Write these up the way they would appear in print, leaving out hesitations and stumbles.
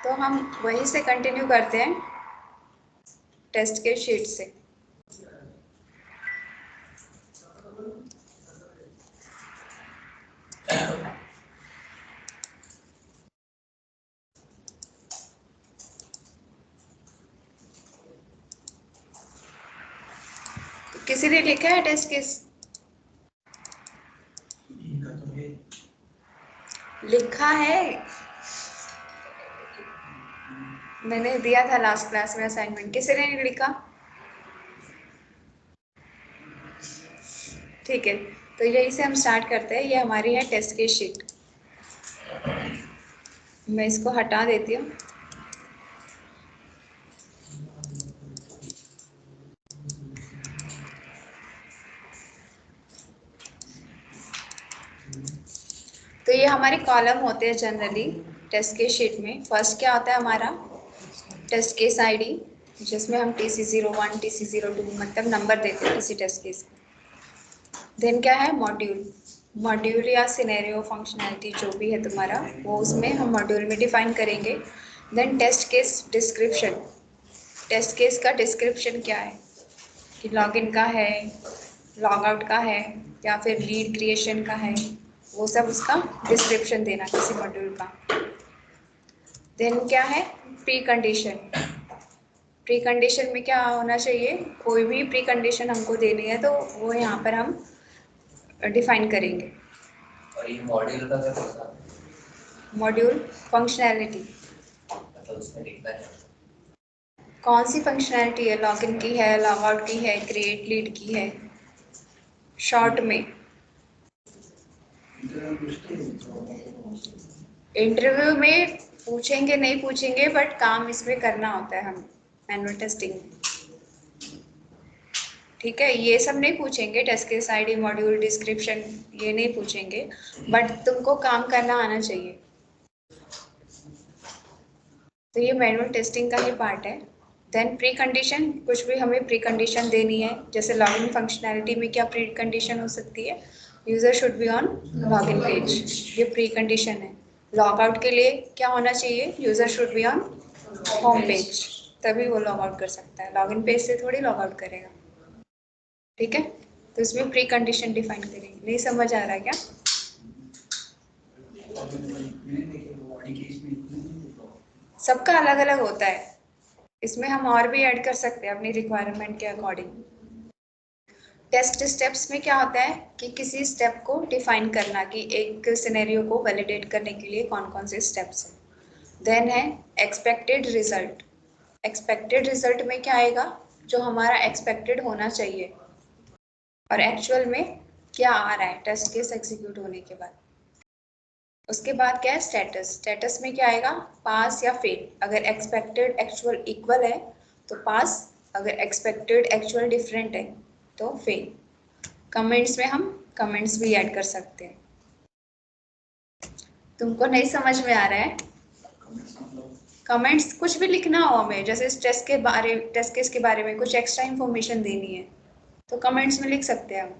तो हम वहीं से कंटिन्यू करते हैं टेस्ट के शीट से। तो किसी ने लिखा है टेस्ट केस? लिखा है, मैंने दिया था लास्ट क्लास में असाइनमेंट। किसी ने नहीं लिखा? ठीक है, तो यही से हम स्टार्ट करते हैं। ये हमारी है टेस्ट की शीट। मैं इसको हटा देती हूँ। तो ये हमारे कॉलम होते हैं जनरली टेस्ट केस शीट में। फर्स्ट क्या होता है हमारा? टेस्ट केस आईडी, जिसमें हम TC01 TC02 मतलब नंबर देते हैं किसी टेस्ट केस को। देन क्या है? मॉड्यूल। मॉड्यूल या सिनेरियो फंक्शनैलिटी जो भी है तुम्हारा, वो उसमें हम मॉड्यूल में डिफाइन करेंगे। Then test case description. Test case का डिस्क्रिप्शन क्या है कि लॉगिन का है, लॉग आउट का है, या फिर लीड क्रिएशन का है, वो सब उसका डिस्क्रिप्शन देना किसी मॉड्यूल का। देन क्या है? Pre condition. प्री कंडीशन में क्या होना चाहिए? कोई भी प्री कंडीशन हमको देनी है तो वो यहाँ पर हम डिफाइन करेंगे। और ये मॉड्यूल का क्या होता है? Module functionality. मतलब उसमें लिखना है कौन सी फंक्शनैलिटी है? लॉगिन की है, लॉग आउट की है, क्रिएट लीड की है। शॉर्ट में इंटरव्यू में पूछेंगे नहीं पूछेंगे, बट काम इसमें करना होता है हम मैनुअल टेस्टिंग में। ठीक है, ये सब नहीं पूछेंगे, test case ID, module description, ये नहीं पूछेंगे, बट तुमको काम करना आना चाहिए। तो ये मैनुअल टेस्टिंग का ही पार्ट है। देन प्री कंडीशन, कुछ भी हमें प्री कंडीशन देनी है। जैसे लॉगिन फंक्शनैलिटी में क्या प्री कंडीशन हो सकती है? User should be on login page, ये प्री कंडीशन है। लॉग आउट के लिए क्या होना चाहिए? User should be on home page, तभी वो लॉग आउट कर सकता है। लॉगिन पेज से थोड़ी लॉग आउट करेगा। ठीक है, तो इसमें प्री कंडीशन डिफाइन करेंगे। नहीं समझ आ रहा है क्या? सबका अलग अलग होता है, इसमें हम और भी ऐड कर सकते हैं अपनी रिक्वायरमेंट के अकॉर्डिंग। टेस्ट स्टेप्स में क्या होता है कि किसी स्टेप को डिफाइन करना, कि एक सिनेरियो को वैलिडेट करने के लिए कौन कौन से स्टेप्स हैं। देन है एक्सपेक्टेड रिजल्ट। एक्सपेक्टेड रिजल्ट में क्या आएगा? जो हमारा एक्सपेक्टेड होना चाहिए और एक्चुअल में क्या आ रहा है टेस्ट केस एग्जीक्यूट होने के बाद। उसके बाद क्या है? स्टेटस। स्टेटस में क्या आएगा? पास या फेल। अगर एक्सपेक्टेड एक्चुअल इक्वल है तो पास, अगर एक्सपेक्टेड एक्चुअल डिफरेंट है तो फेल। कमेंट्स में हम कमेंट्स भी ऐड कर सकते हैं। तुमको नहीं समझ में आ रहा है? कमेंट्स कुछ भी लिखना हो हमें, जैसे टेस्ट केस के बारे में कुछ एक्स्ट्रा इंफॉर्मेशन देनी है तो कमेंट्स में लिख सकते हैं हम।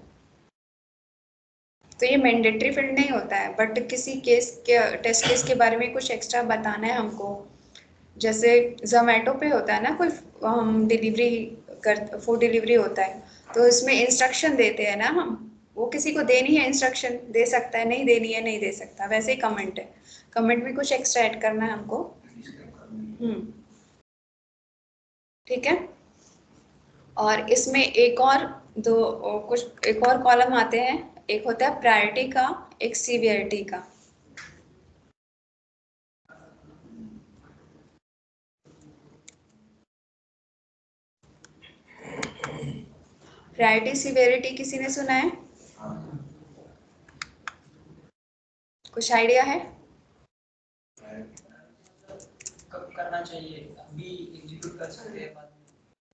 तो ये मैंडेटरी फील्ड नहीं होता है, बट किसी केस के टेस्ट केस के बारे में कुछ एक्स्ट्रा बताना है हमको। जैसे जोमेटो पे होता है ना, कोई हम डिलीवरी कर फूड डिलीवरी होता है, तो इसमें इंस्ट्रक्शन देते हैं ना हम, वो किसी को देनी है इंस्ट्रक्शन, दे सकता है, नहीं देनी है नहीं दे सकता। वैसे ही कमेंट है, कमेंट में कुछ एक्स्ट्रा ऐड करना है हमको। ठीक है, और इसमें एक और कुछ एक और कॉलम आते हैं। एक होता है प्रायोरिटी का, एक सीवियरिटी का। प्रायोरिटी सीवियरिटी किसी ने सुना है? कुछ आइडिया है? कब करना चाहिए? अभी एग्जीक्यूट कर सकते हैं, बाद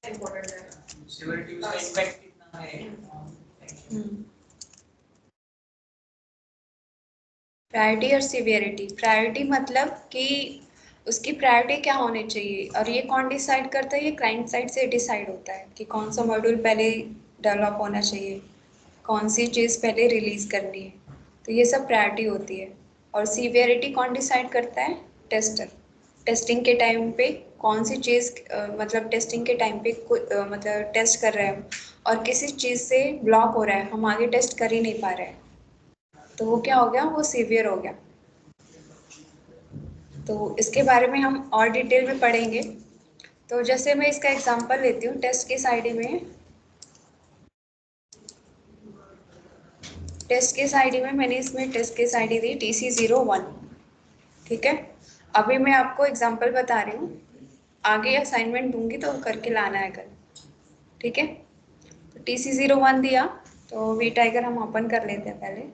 में इंपॉर्टेंट है। सिवियरिटी उसका इम्पैक्ट कितना है? प्रायोरिटी और सीवियरिटी। प्रायोरिटी मतलब कि उसकी प्रायोरिटी क्या होनी चाहिए, और ये कौन डिसाइड करता है? ये क्लाइंट साइड से डिसाइड होता है कि कौन सा मॉड्यूल पहले डेवलप होना चाहिए, कौन सी चीज़ पहले रिलीज करनी है। तो ये सब प्रायोरिटी होती है। और सीवियरिटी कौन डिसाइड करता है? टेस्टर टेस्टिंग के टाइम पे कौन सी चीज़ मतलब टेस्टिंग के टाइम पे मतलब टेस्ट कर रहे हैं हम और किसी चीज़ से ब्लॉक हो रहा है, हम आगे टेस्ट कर ही नहीं पा रहे हैं, तो वो क्या हो गया, वो सीवियर हो गया। तो इसके बारे में हम और डिटेल में पढ़ेंगे। तो जैसे मैं इसका एग्जांपल लेती हूँ, टेस्ट केस आईडी में, टेस्ट केस आईडी में मैंने इसमें टेस्ट केस आईडी दी TC01। ठीक है, अभी मैं आपको एग्जांपल बता रही हूँ, आगे असाइनमेंट दूंगी तो करके लाना है कल। ठीक है, तो TC01 दिया, तो वी टाइगर हम ओपन कर लेते हैं पहले।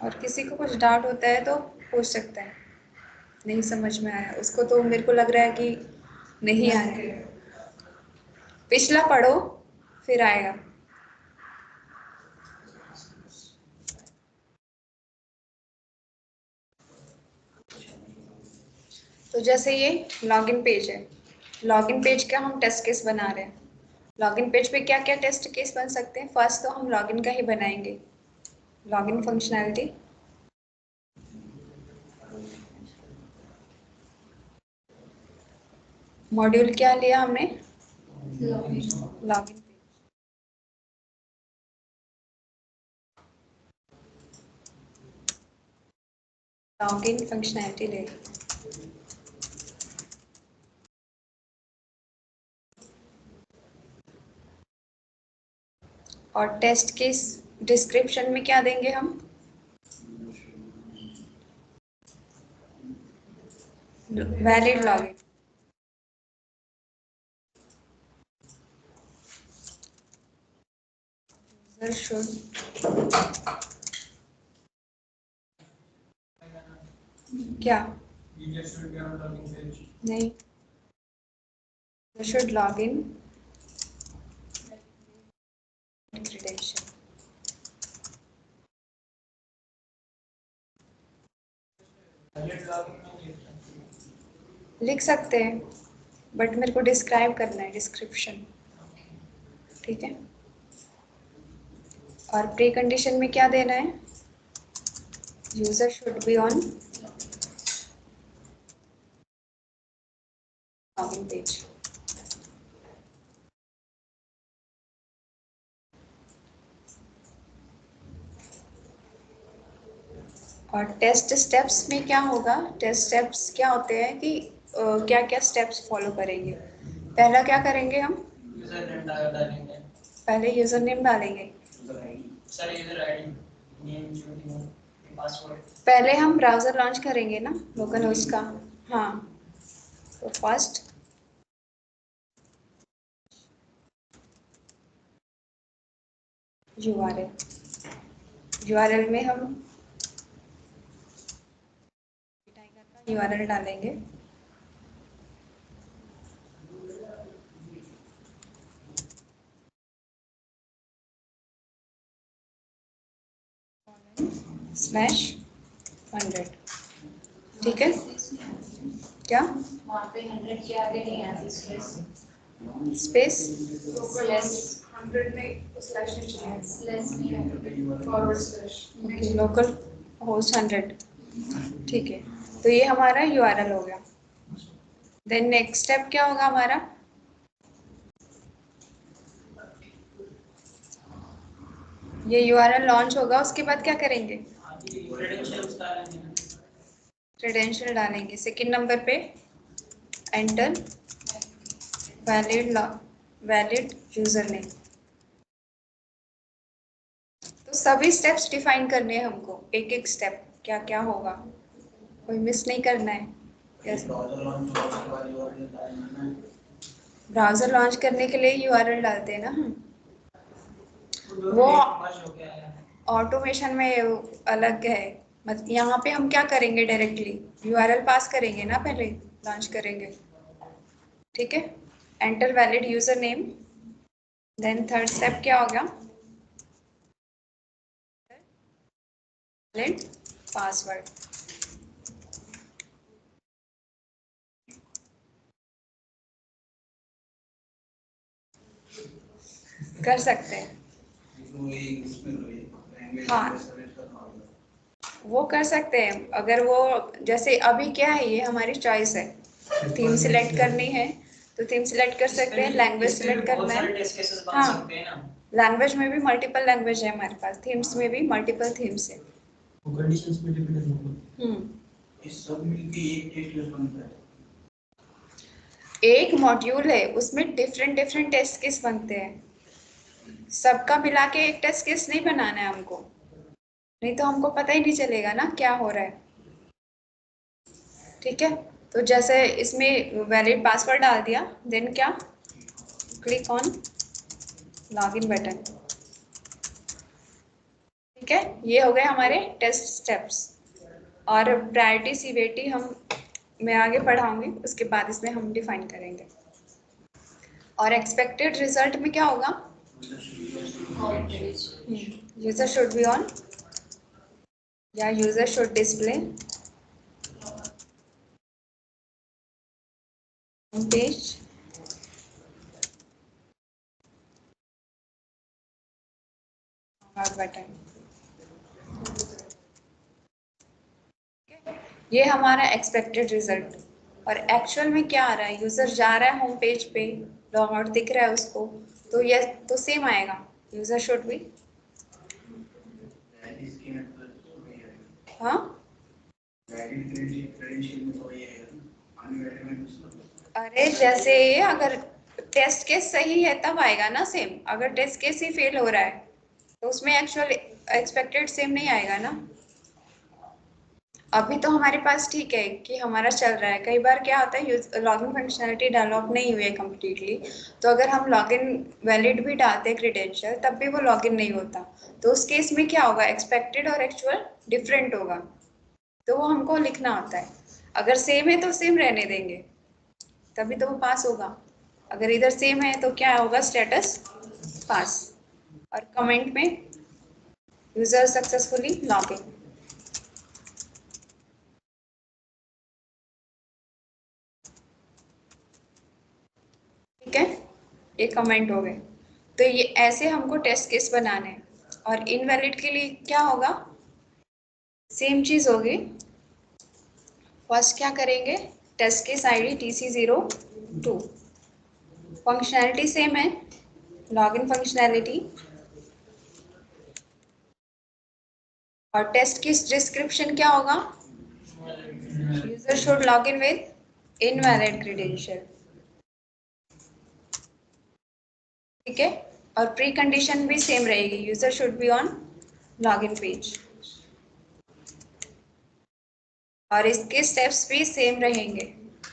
और किसी को कुछ डाउट होता है तो पूछ सकता है, नहीं समझ में आया उसको, तो मेरे को लग रहा है कि नहीं आया, पिछला पढ़ो फिर आएगा। तो जैसे ये लॉगिन पेज है, लॉगिन पेज का हम टेस्ट केस बना रहे हैं। लॉगिन पेज पे क्या क्या टेस्ट केस बन सकते हैं, फर्स्ट तो हम लॉगिन का ही बनाएंगे, लॉगिन फंक्शनैलिटी। मॉड्यूल क्या लिया हमने, लॉगिन। लॉगिन फंक्शनैलिटी ले, और टेस्ट केस डिस्क्रिप्शन में क्या देंगे हम, वैलिड लॉगिन। शुड क्या नहीं, शुड लॉगिन क्रेडेंशियल, लिख सकते हैं बट मेरे को डिस्क्राइब करना है, डिस्क्रिप्शन। ठीक है, और प्री कंडीशन में क्या देना है, user should be on login page. और टेस्ट स्टेप्स में क्या होगा, टेस्ट स्टेप्स क्या होते हैं कि क्या क्या स्टेप्स फॉलो करेंगे। पहला क्या करेंगे हम, यूजर नेम डालेंगे, पहले यूजर नेम डालेंगे, सर यूजर आईडी, नेम, जो पासवर्ड। पहले हम ब्राउजर लॉन्च करेंगे ना लोकल होस्ट का। हाँ, तो फर्स्ट यूआरएल में हम यूआरएल डालेंगे, /100। ठीक है, क्या वहाँ पे 100 के आगे नहीं आती स्पेस, स्लेस 100 में स्लैश नहीं चाहिए, स्लेस नहीं है, forward slash. Okay, local host 100। ठीक है, तो ये हमारा यूआरएल हो गया। देन नेक्स्ट स्टेप क्या होगा हमारा, ये यूआरएल लॉन्च होगा, उसके बाद क्या करेंगे, क्रेडेंशियल्स डालेंगे, क्रेडेंशियल डालेंगे। सेकंड नंबर पे एंटर वैलिड यूजर नेम। तो सभी स्टेप्स डिफाइन करने हैं हमको, एक एक स्टेप क्या क्या होगा, कोई मिस नहीं करना है। यस, ब्राउजर लॉन्च करने के लिए यूआरएल डालते हैं ना हम, वो ऑटोमेशन में अलग है। मतलब यहाँ पे हम क्या करेंगे, डायरेक्टली यूआरएल पास करेंगे ना, पहले लॉन्च करेंगे। ठीक है, enter valid user name, then third step क्या होगा, वैलिड पासवर्ड। कर सकते हैं। हाँ वो कर सकते हैं, अगर वो जैसे अभी क्या है, ये हमारी चॉइस है, थीम सिलेक्ट करनी है तो थीम सिलेक्ट कर सकते हैं, लैंग्वेज सिलेक्ट करना है। हाँ लैंग्वेज में भी मल्टीपल लैंग्वेज है हमारे पास, थीम्स में भी मल्टीपल थीम्स है। कंडीशंस में डिपेंड है। इस सब मिलके एक टेस्ट बनता है। एक मॉड्यूल है उसमें डिफरेंट डिफरेंट टेस्ट केस बनते हैं, सबका मिला के एक टेस्ट केस नहीं बनाना है हमको, नहीं तो हमको पता ही नहीं चलेगा ना क्या हो रहा है। ठीक है, तो जैसे इसमें वैलिड पासवर्ड डाल दिया, देन क्या, क्लिक ऑन लॉगिन बटन। ठीक है, ये हो गए हमारे टेस्ट स्टेप्स। और प्रायोरिटी सीवीटी मैं आगे पढ़ाऊंगी, उसके बाद इसमें हम डिफाइन करेंगे। और एक्सपेक्टेड रिजल्ट में क्या होगा, यूजर शुड बी ऑन या user should display home page button. ये हमारा एक्सपेक्टेड रिजल्ट। और एक्चुअल में क्या आ रहा है, यूजर जा रहा है होम पेज पे, लॉग आउट दिख रहा है उसको, तो ये तो सेम आएगा, यूजर शुड भी। हाँ अरे जैसे अगर टेस्ट केस सही है तब आएगा ना सेम, अगर टेस्ट केस ही फेल हो रहा है तो उसमें एक्चुअल एक्सपेक्टेड सेम नहीं आएगा ना। अभी तो हमारे पास ठीक है कि हमारा चल रहा है, कई बार क्या होता है लॉगिन फंक्शनलिटी डेवलप नहीं हुई है कम्प्लीटली, तो अगर हम लॉगिन वैलिड भी डालते हैं क्रेडेंशियल तब भी वो लॉगिन नहीं होता, तो उस केस में क्या होगा, एक्सपेक्टेड और एक्चुअल डिफरेंट होगा, तो वो हमको लिखना होता है। अगर सेम है तो सेम रहने देंगे, तभी तो वो पास होगा। अगर इधर सेम है तो क्या होगा, स्टेटस पास। और कमेंट में यूजर सक्सेसफुली लॉगिन। ठीक है, ये कमेंट हो गए। तो ये ऐसे हमको टेस्ट केस बनाने हैं। और इनवैलिड के लिए क्या होगा, सेम चीज होगी। फर्स्ट क्या करेंगे, test case ID TC02, functionality same है, लॉगिन फंक्शनैलिटी, और टेस्ट केस डिस्क्रिप्शन क्या होगा, user should log in with invalid credential. ठीक है, और प्री कंडीशन भी सेम रहेगी, user should be on login page, और इसके स्टेप्स भी सेम रहेंगे,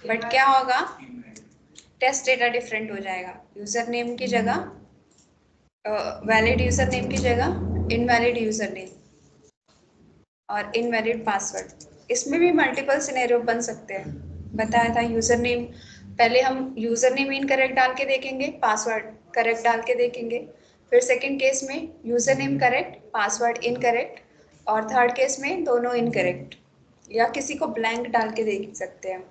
बट क्या होगा, टेस्ट डेटा डिफरेंट हो जाएगा, यूजर नेम की जगह वैलिड यूजर नेम की जगह इनवैलिड यूजर नेम और इनवैलिड पासवर्ड। इसमें भी मल्टीपल सिनेरियो बन सकते हैं, बताया था। यूजर नेम पहले हम यूजर नेम इनकरेक्ट डाल के देखेंगे, पासवर्ड करेक्ट डाल के देखेंगे, फिर सेकंड केस में user name correct password incorrect, और थर्ड केस में दोनों इनकरेक्ट, या किसी को ब्लैंक डाल के देख सकते हैं।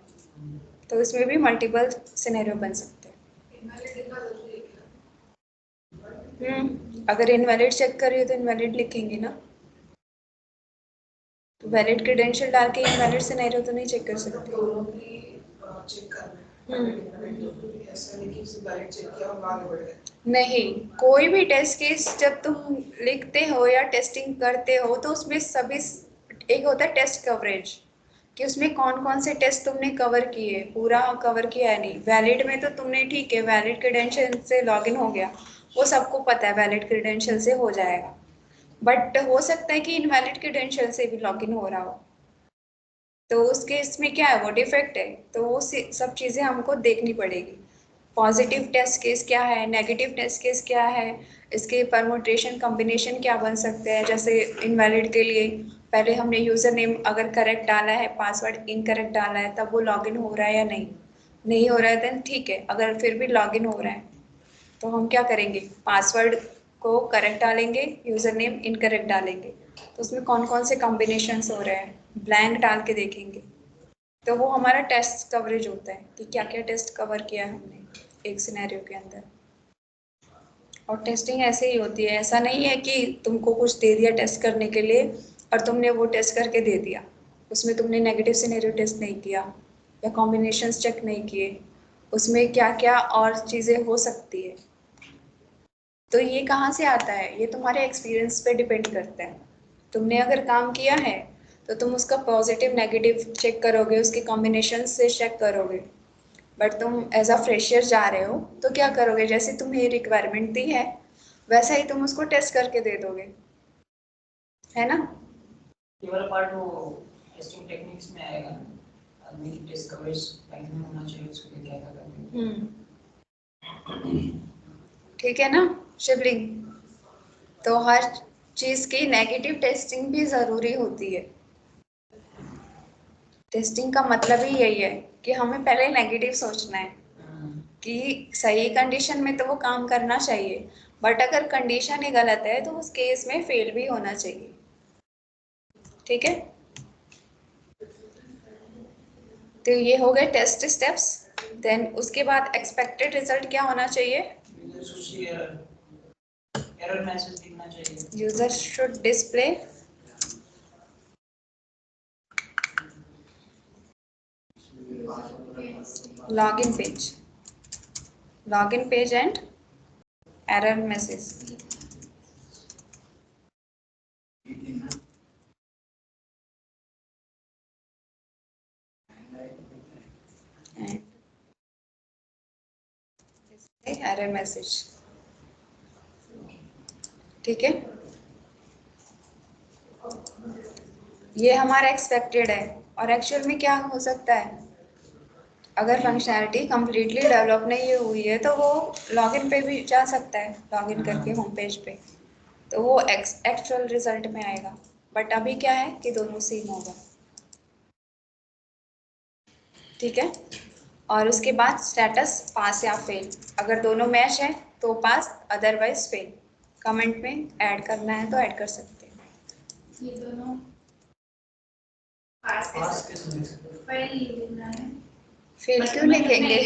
तो इसमें भी मल्टीपल सिनेरियो बन सकते हैं। अगर इनवैलिड चेक करिए तो इनवैलिड लिखेंगे ना, तो वैलिड क्रेडेंशियल डाल के इनवैलिड सिनेरियो तो नहीं चेक कर सकते। नहीं, कोई भी टेस्ट केस जब तुम लिखते हो या टेस्टिंग करते हो तो उसमें सभी, एक होता है टेस्ट कवरेज, कि उसमें कौन कौन से टेस्ट तुमने कवर किए, पूरा कवर किया है नहीं। वैलिड में तो तुमने ठीक है, वैलिड क्रेडेंशियल से लॉगिन हो गया, वो सबको पता है वैलिड क्रेडेंशियल से हो जाएगा, बट हो सकता है कि इनवैलिड क्रेडेंशियल से भी लॉगिन हो रहा हो, तो उस केस में क्या है, वो डिफेक्ट है, तो वो सब चीज़ें हमको देखनी पड़ेगी। पॉजिटिव टेस्ट केस क्या है, नेगेटिव टेस्ट केस क्या है, इसके परमुटेशन कॉम्बिनेशन क्या बन सकते हैं। जैसे इनवैलिड के लिए पहले हमने यूज़र नेम अगर करेक्ट डाला है, पासवर्ड इनकरेक्ट डाला है, तब वो लॉगिन हो रहा है या नहीं हो रहा है, देन ठीक है। अगर फिर भी लॉगिन हो रहा है तो हम क्या करेंगे, पासवर्ड को करेक्ट डालेंगे, यूज़र नेम इनकरेक्ट डालेंगे, तो उसमें कौन कौन से कॉम्बिनेशंस हो रहे हैं, ब्लैंक डाल के देखेंगे। तो वो हमारा टेस्ट कवरेज होता है कि क्या क्या टेस्ट कवर किया है हमने एक सिनेरियो के अंदर। और टेस्टिंग ऐसे ही होती है, ऐसा नहीं है कि तुमको कुछ दे दिया टेस्ट करने के लिए और तुमने वो टेस्ट करके दे दिया, उसमें तुमने नेगेटिव सिनेरियो टेस्ट नहीं किया या कॉम्बिनेशंस चेक नहीं किए, उसमें क्या क्या और चीज़ें हो सकती है। तो ये कहाँ से आता है, ये तुम्हारे एक्सपीरियंस पे डिपेंड करता है। तुमने अगर काम किया है तो तुम उसका पॉजिटिव नेगेटिव चेक करोगे, उसके कॉम्बिनेशन से चेक करोगे। बट तुम एज अ फ्रेशर जा रहे हो तो क्या करोगे, जैसे तुम्हें रिक्वायरमेंट दी है वैसा ही तुम उसको टेस्ट करके दे दोगे, है ना। ये वाला पार्ट वो टेस्टिंग टेक्निक्स में आएगा, आदमी की टेस्ट कवरेज मैक्सिमम होना चाहिए, उसके लिए क्या क्या करना है। ठीक है ना शिवलिंग। तो हर चीज़ की नेगेटिव टेस्टिंग भी ज़रूरी होती है। टेस्टिंग का मतलब ही यही है कि हमें पहले नेगेटिव सोचना है कि सही कंडीशन में तो वो काम करना चाहिए, बट अगर कंडीशन ही गलत है तो उस केस में फेल भी होना चाहिए। ठीक है, तो ये हो गए टेस्ट स्टेप्स। देन उसके बाद एक्सपेक्टेड रिजल्ट क्या होना चाहिए, एरर मैसेज दिखना चाहिए। User should display login page and error message. And error message. ठीक है, ये हमारा एक्सपेक्टेड है। और एक्चुअल में क्या हो सकता है, अगर फंक्शनैलिटी कम्प्लीटली डेवलप नहीं हुई है तो वो लॉगिन पे भी जा सकता है, लॉगिन करके होम पेज पे, तो वो एक्चुअल रिजल्ट में आएगा। बट अभी क्या है कि दोनों सेम होगा। ठीक है, और उसके बाद स्टेटस पास या फेल, अगर दोनों मैच है तो पास, अदरवाइज फेल। कमेंट में ऐड करना है तो ऐड कर सकते हैं। ये दोनों पास के फेल लिखना है, फेल क्यों लिखेंगे,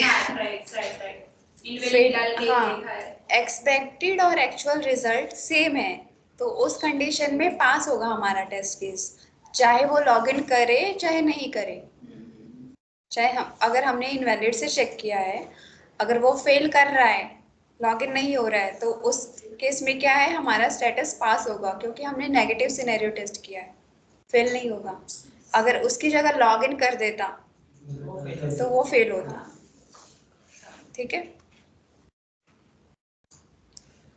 फेल डाल के हाँ, लिखा है। एक्सपेक्टेड और एक्चुअल रिजल्ट सेम है तो उस कंडीशन में पास होगा हमारा टेस्ट केस, चाहे वो लॉगिन करे चाहे नहीं करे। चाहे हम, अगर हमने इनवैलिड से चेक किया है, अगर वो फेल कर रहा है, लॉगिन नहीं हो रहा है, तो उस केस में क्या है, हमारा स्टेटस पास होगा क्योंकि हमने नेगेटिव सिनेरियो टेस्ट किया है, फेल नहीं होगा। अगर उसकी जगह लॉगिन कर देता तो वो फेल होता। ठीक है,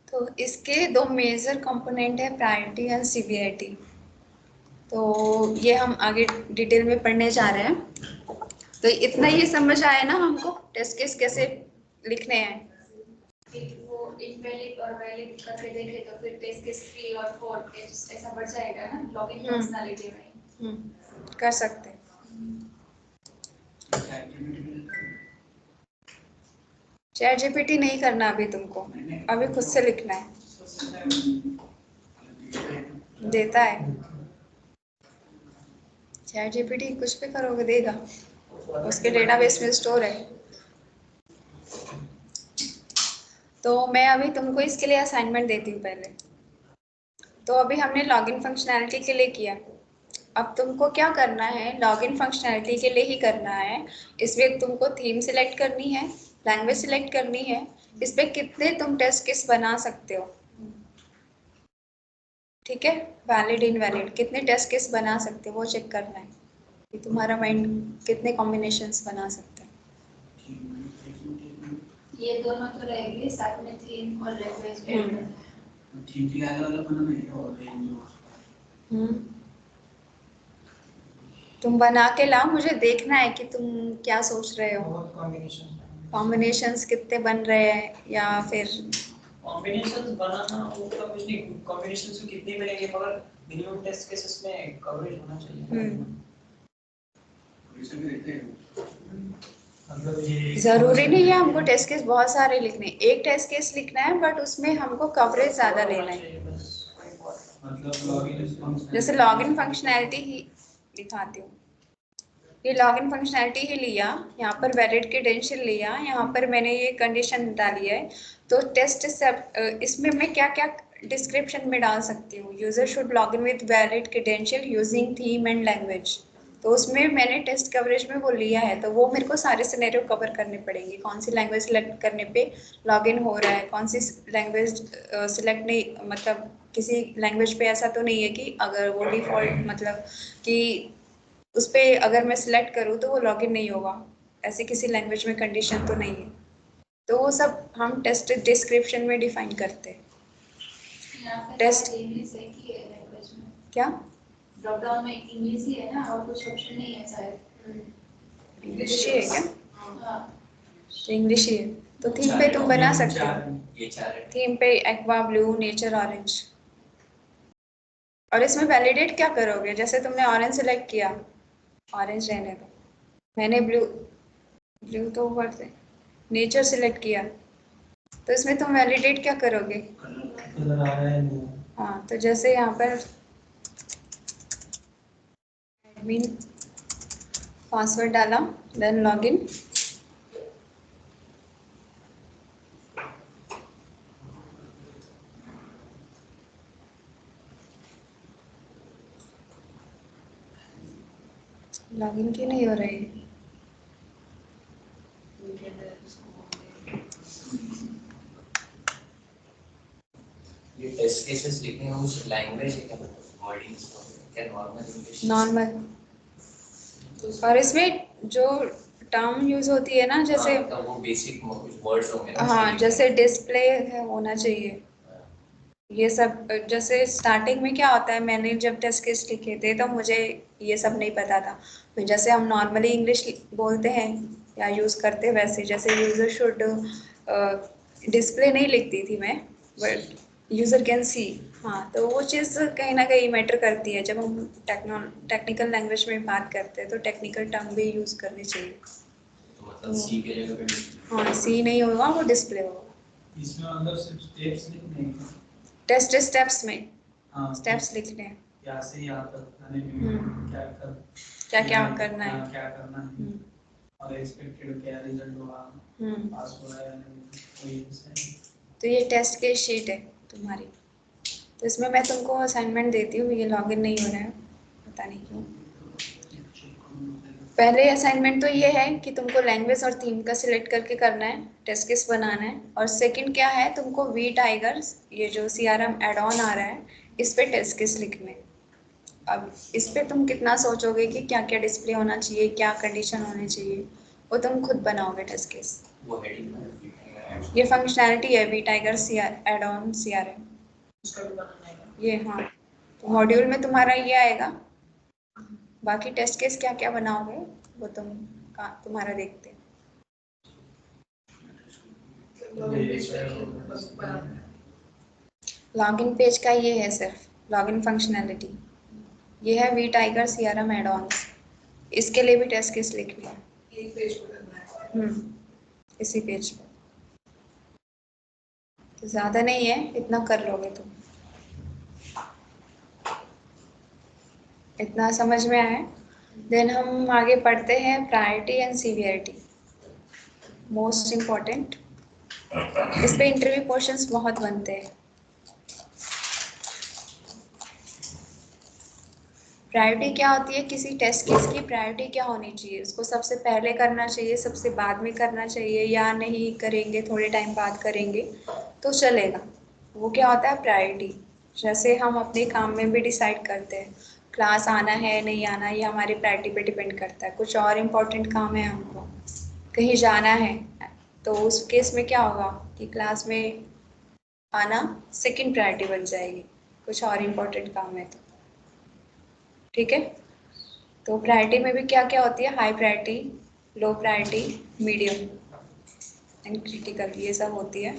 तो इसके दो मेजर कंपोनेंट है, प्रायोरिटी एंड सीवीआईटी। तो ये हम आगे डिटेल में पढ़ने जा रहे हैं। तो इतना ही समझ आया ना हमको टेस्ट केस कैसे लिखने हैं। वो इनवैलिड और वैलिड करके देखे तो फिर टेस्ट केस 3 और 4 ऐसा बढ़ जाएगा ना लॉगिन फंक्शनैलिटी में। कर सकते हैं। चैट जीपीटी नहीं करना अभी तुमको, अभी खुद से लिखना है, देता है चैट जीपीटी, कुछ भी करोगे देगा, उसके डेटाबेस में स्टोर है। तो मैं अभी तुमको इसके लिए असाइनमेंट देती हूँ पहले। तो अभी हमने लॉगिन फंक्शनैलिटी के लिए किया, अब तुमको क्या करना है, लॉगिन फंक्शनैलिटी के लिए ही करना है। इसमें तुमको थीम सिलेक्ट करनी है, लैंग्वेज सिलेक्ट करनी है, इस पे कितने तुम टेस्ट केस बना सकते हो। ठीक है, वैलिड इनवैलिड कितने टेस्ट केस बना सकते हो वो चेक करना है कि तुम्हारा माइंड कितने कॉम्बिनेशंस बना सकता है। ये दोनों तो रहेंगे, साथ में थीम और लैंग्वेज ऐड करना है। तुम बना के लाओ, मुझे देखना है कि तुम क्या सोच रहे हो, कॉम्बिनेशंस कितने बन रहे हैं, या फिर कॉम्बिनेशंस बनाना उसका कुछ नहीं, कॉम्बिनेशंस कितने बनेंगे मगर मिनिमम टेस्ट केसेस में कवरेज होना चाहिए। जरूरी नहीं है हमको टेस्ट केस बहुत सारे लिखने, एक टेस्ट केस लिखना है बट उसमें हमको कवरेज ज्यादा लेना है। जैसे लॉगिन फंक्शनैलिटी ही दिखाती हूँ। ये लॉगिन फंक्शनैलिटी ही लिया, यहाँ पर वैलिड क्रेडेंशियल लिया, यहाँ पर मैंने ये कंडीशन डाली है। तो टेस्ट इसमें मैं क्या क्या डिस्क्रिप्शन में डाल सकती हूँ, user should log in with valid credential using theme and language. तो उसमें मैंने टेस्ट कवरेज में वो लिया है, तो वो मेरे को सारे सिनेरियो कवर करने पड़ेंगे, कौन सी लैंग्वेज सिलेक्ट करने पे लॉगिन हो रहा है, कौन सी लैंग्वेज सिलेक्ट नहीं, मतलब किसी लैंग्वेज पे ऐसा तो नहीं है कि अगर वो डिफ़ॉल्ट मतलब कि उस पर अगर मैं सिलेक्ट करूँ तो वो लॉगिन नहीं होगा, ऐसी किसी लैंग्वेज में कंडीशन तो नहीं है। तो वो सब हम टेस्ट डिस्क्रिप्शन में डिफाइन करते हैं। टेस्ट इंग्लिश है कि है लैंग्वेज में, क्या ड्रॉप डाउन में इंग्लिश ही है ना, और कुछ ऑप्शन नहीं है शायद। इंग्लिश ही है क्या? हाँ, तो इंग्लिश ही है, तो थीम पे तुम बना सकते हो, थीम पे एक्वा ब्लू नेचर ऑरेंज। और इसमें वैलिडेट क्या करोगे, जैसे तुमने ऑरेंज सेलेक्ट किया, ऑरेंज रहने दो, मैंने ब्लू तो ऊपर से नेचर सेलेक्ट किया, तो इसमें तुम वैलिडेट क्या करोगे? कलर आ रहा है नहीं। हाँ, तो जैसे यहाँ पर एडमिन पासवर्ड डाला, देन लॉगिन, लॉगिन क्यों नहीं हो रही है? ये टेस्ट केसेस लिखने हैं उस लैंग्वेज है क्या, वर्डिंग्स क्या नॉर्मल इंग्लिश? नॉर्मल। और इसमें जो टर्म यूज होती है ना, जैसे हाँ, वो बेसिक कुछ वर्ड्स होंगे ना। हाँ, जैसे डिस्प्ले है होना चाहिए, ये सब। जैसे स्टार्टिंग में क्या होता है, मैंने जब टेस्ट केस लिखे थे तो मुझे ये सब नहीं पता था, तो जैसे हम नॉर्मली इंग्लिश बोलते हैं या यूज़ करते हैं वैसे, जैसे यूज़र शुड डिस्प्ले नहीं लिखती थी मैं, बट यूज़र कैन सी। हाँ, तो वो चीज़ कहीं ना कहीं मैटर करती है, जब हम टेक्निकल लैंग्वेज में बात करते हैं तो टेक्निकल टर्म भी यूज़ करनी चाहिए। तो मतलब सी के जगह पे हाँ, सी नहीं होगा, वो डिस्प्ले होगा। इसमें मतलब सिर्फ स्टेप्स लिखने हैं। टेस्ट स्टेप्स में हाँ, स्टेप्स लिखने हैं, यहाँ से यहाँ तक आने में क्या क्या करना है, क्या करना है, और एक्सपेक्टेड क्या रिजल्ट होगा, पास हुआ या नहीं, वही है। तो ये टेस्ट केस शीट है तुम्हारी, तो इसमें मैं तुमको असाइनमेंट देती हूँ, ये लॉगिन नहीं हो रहा है, पता नहीं क्यों। पहले असाइनमेंट तो ये है कि तुमको लैंग्वेज और थीम का सिलेक्ट करके करना है, टेस्ट केस बनाना है, और सेकंड क्या है, तुमको वी टाइगर्स, ये जो CRM एड ऑन आ रहा है, इस पे टेस्ट केस लिखने। अब इस पे तुम कितना सोचोगे कि क्या क्या डिस्प्ले होना चाहिए, क्या कंडीशन होनी चाहिए, वो तुम खुद बनाओगे टेस्ट केस। वो हेडिंग ये फंक्शनैलिटी है vtiger add on CRM, उसका भी बनाना है। ये हाँ, तो मॉड्यूल में तुम्हारा ये आएगा, बाकी टेस्ट केस क्या क्या बनाओगे वो तुम्हारा देखते हैं। लॉगिन पेज का ये है सिर्फ लॉगिन फंक्शनैलिटी, ये है vtiger CRM add ons, इसके लिए भी टेस्ट केस लिखना है, एक पेज पे करना है। इसी पेज पे, तो ज़्यादा नहीं है, इतना कर लोगे तुम, इतना समझ में आया। देन हम आगे पढ़ते हैं priority and severity, most important, इस पे इंटरव्यू क्वेश्चंस बहुत बनते हैं। प्रायोरिटी क्या होती है, किसी टेस्ट केस की प्रायोरिटी क्या होनी चाहिए, उसको सबसे पहले करना चाहिए, सबसे बाद में करना चाहिए, या नहीं करेंगे थोड़े टाइम बाद करेंगे तो चलेगा, वो क्या होता है प्रायोरिटी। जैसे हम अपने काम में भी डिसाइड करते हैं, क्लास आना है नहीं आना, ये हमारी प्रायोरिटी पे डिपेंड करता है। कुछ और इम्पोर्टेंट काम है हमको, कहीं जाना है, तो उस केस में क्या होगा कि क्लास में आना सेकंड प्रायोरिटी बन जाएगी, कुछ और इम्पोर्टेंट काम है तो, ठीक है। तो प्रायोरिटी में भी क्या क्या होती है, high priority, low priority, medium and critical, ये सब होती है।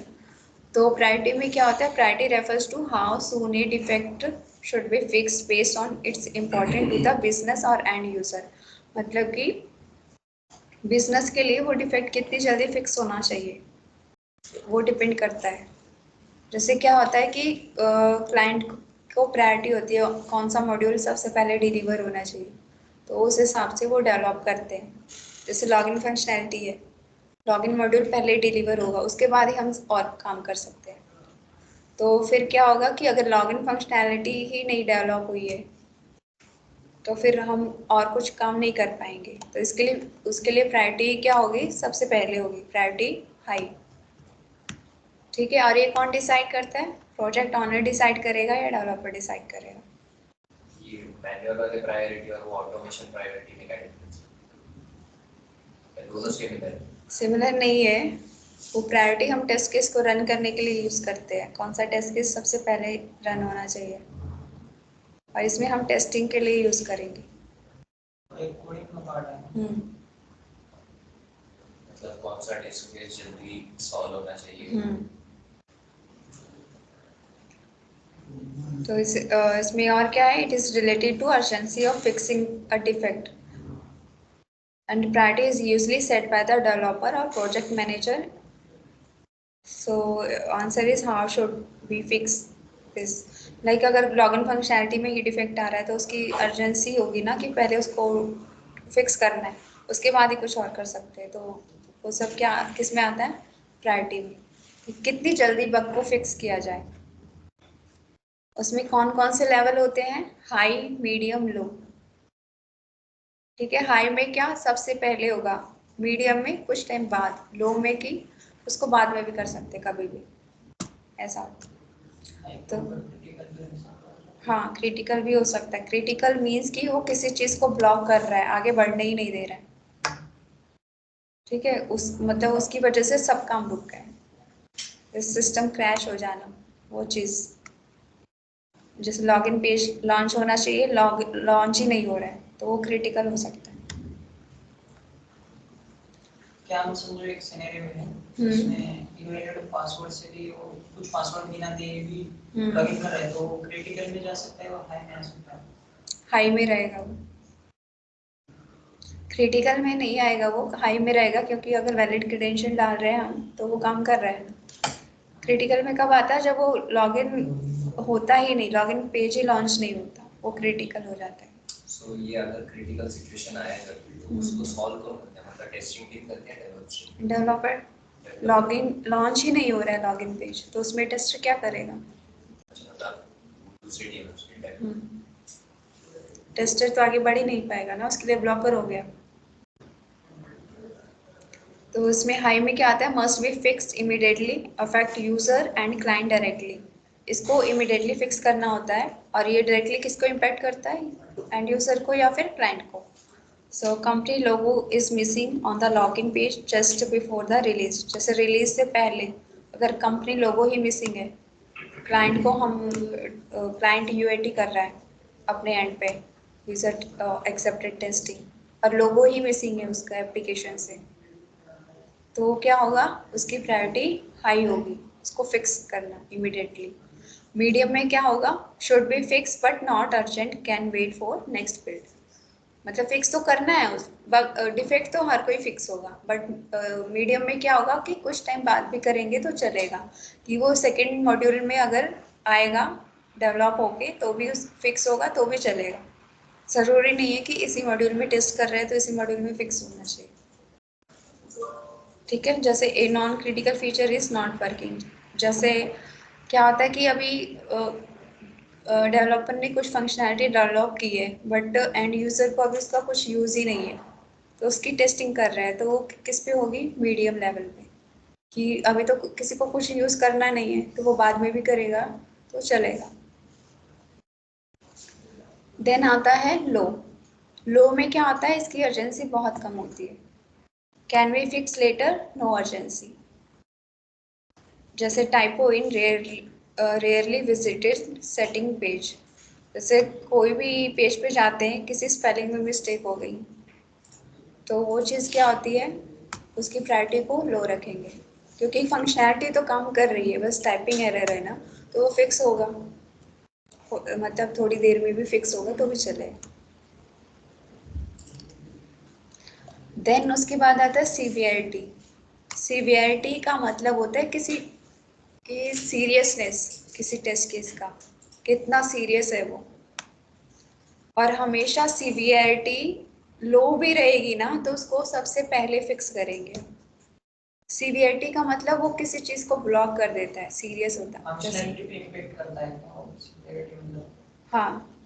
तो प्रायोरिटी में क्या होता है, priority refers to how soon a defect should be fixed based on its important to the business और एंड यूजर, मतलब कि बिजनेस के लिए वो डिफेक्ट कितनी जल्दी फिक्स होना चाहिए, वो डिपेंड करता है। जैसे क्या होता है कि क्लाइंट को प्रायोरिटी होती है कौन सा मॉड्यूल सबसे पहले डिलीवर होना चाहिए, तो उस हिसाब से वो डेवलप करते हैं। जैसे लॉगिन फंक्शनैलिटी है, लॉगिन मॉड्यूल पहले डिलीवर होगा, उसके बाद ही हम और काम कर सकते हैं। तो फिर क्या होगा कि अगर लॉगिन फंक्शनैलिटी ही नहीं डेवलप हुई है तो फिर हम और कुछ काम नहीं कर पाएंगे। तो उसके लिए प्रायोरिटी क्या होगी, सबसे पहले होगी प्रायोरिटी हाई। ठीक है, और ये कौन डिसाइड करता है, प्रोजेक्ट ऑनर डिसाइड करेगा या डेवलपर डिसाइड करेगा? ये मैनुअल वाले प्रायोरिटी और वो ऑटोमेशन प्रायोरिटी में क्या डिफरेंस है? दोनों सिमिलर नहीं है। वो प्रायोरिटी हम टेस्ट केस को रन करने के लिए यूज करते हैं, कौन सा टेस्ट केस सबसे पहले रन होना चाहिए, और इसमें हम टेस्टिंग के लिए यूज करेंगे। एक कोडिंग का पार्ट है। मतलब कौन सा टेस्ट केस जल्दी सॉल्व होना चाहिए। तो इसमें और क्या है, it is related to urgency of fixing a defect and priority is usually set by the developer or project manager. So answer is how should we fix this? Like अगर login functionality में ही defect आ रहा है तो उसकी urgency होगी ना कि पहले उसको फिक्स करना है, उसके बाद ही कुछ और कर सकते हैं। तो वो सब क्या किस में आता है, प्रायोरिटी में, कि कितनी जल्दी बग को फिक्स किया जाए। उसमें कौन कौन से लेवल होते हैं, हाई, मीडियम, लो। ठीक है, हाई में क्या सबसे पहले होगा, मीडियम में कुछ टाइम बाद, लो में कि उसको बाद में भी कर सकते कभी भी, ऐसा। तो हाँ, क्रिटिकल भी हो सकता है। क्रिटिकल मीन्स कि वो किसी चीज को ब्लॉक कर रहा है, आगे बढ़ने ही नहीं दे रहा है। ठीक है, उस मतलब उसकी वजह से सब काम रुक गए, सिस्टम क्रैश हो जाना, वो चीज। जैसे लॉगिन पेज लॉन्च होना चाहिए, लॉन्च ही नहीं हो रहा है, तो वो क्रिटिकल हो सकता है। क्या हम समझो एक सिनेरियो है जिसमें इनवैलिड पासवर्ड से भी वो कुछ पासवर्ड बिना दिए भी लॉगिन कर रहे हैं, तो क्रिटिकल में जा सकता है और हाई में आ सकता है। हाई में रहेगा वो, क्रिटिकल में नहीं आएगा, वो हाई में रहेगा, क्योंकि अगर वैलिड क्रेडेंशियल डाल रहे हैं हम तो वो काम कर रहे हैं। क्रिटिकल में कब आता है, जब वो लॉगिन होता ही नहीं, लॉगिन पेज ही लॉन्च नहीं होता, वो क्रिटिकल हो जाता है। सो ये अगर क्रिटिकल सिचुएशन आया तो उसको सॉल्व कौन करता है, मतलब टेस्टिंग टीम करते हैं, डेवलपर। लॉगिन लॉन्च ही नहीं हो रहा है लॉगिन पेज, तो उसमें टेस्टर क्या करेगा? दूसरी टीम टेस्टर तो आगे बढ़ ही नहीं पाएगा ना, उसके लिए ब्लॉकर हो गया। तो उसमें हाई में क्या आता है, must be fixed immediately, affect user and client directly. इसको इमीडिएटली फिक्स करना होता है, और ये डायरेक्टली किसको इम्पैक्ट करता है, एंड यूजर को या फिर क्लाइंट को। So company logo is missing on the login page just before the release. जैसे रिलीज से पहले अगर कंपनी लोगो ही मिसिंग है, क्लाइंट को हम क्लाइंट यूएटी कर रहा है अपने एंड पे, यूजर एक्सेप्टेड टेस्टिंग, और लोगो ही मिसिंग है उसका एप्लीकेशन से, तो क्या होगा, उसकी प्रायोरिटी हाई होगी, उसको फिक्स करना इमीडिएटली। मीडियम में क्या होगा, should be fix but not urgent, can wait for next build. मतलब फिक्स तो करना है, उस डिफेक्ट तो हर कोई फिक्स होगा, बट मीडियम में क्या होगा कि कुछ टाइम बाद भी करेंगे तो चलेगा, कि वो सेकेंड मॉड्यूल में अगर आएगा डेवलप होके तो भी उस फिक्स होगा तो भी चलेगा। ज़रूरी नहीं है कि इसी मॉड्यूल में टेस्ट कर रहे हैं तो इसी मॉड्यूल में फिक्स होना चाहिए। ठीक है, जैसे a non critical feature is not working. जैसे क्या होता है कि अभी डेवलपर ने कुछ फंक्शनैलिटी डेवलप की है, बट एंड यूज़र को अभी उसका कुछ यूज़ ही नहीं है, तो उसकी टेस्टिंग कर रहा है, तो वो किस पे होगी, मीडियम लेवल पे, कि अभी तो किसी को कुछ यूज़ करना नहीं है तो वो बाद में भी करेगा तो चलेगा। देन आता है लो। लो में क्या आता है, इसकी अर्जेंसी बहुत कम होती है, can we fix later, no urgency. जैसे typo in rarely visited setting page, जैसे कोई भी पेज पे जाते हैं, किसी स्पेलिंग में मिस्टेक हो गई, तो वो चीज़ क्या होती है, उसकी प्रायोरिटी को लो रखेंगे, क्योंकि फंक्शनैलिटी तो काम कर रही है, बस टाइपिंग एरर है ना, तो वो फिक्स होगा, मतलब थोड़ी देर में भी फिक्स होगा तो भी चलेगा। देन उसके बाद आता है सीवियरिटी। सीवियरिटी का मतलब होता है किसी की सीरियसनेस, किसी टेस्ट केस का कितना सीरियस है वो, और हमेशा सीवियरिटी लो भी रहेगी ना तो उसको सबसे पहले फिक्स करेंगे। सीवियरिटी का मतलब वो किसी चीज को ब्लॉक कर देता है, सीरियस होता है। फंक्शनैलिटी पे इम्पैक्ट करता है क्या वो सीवियरिटी मतलब? हाँ,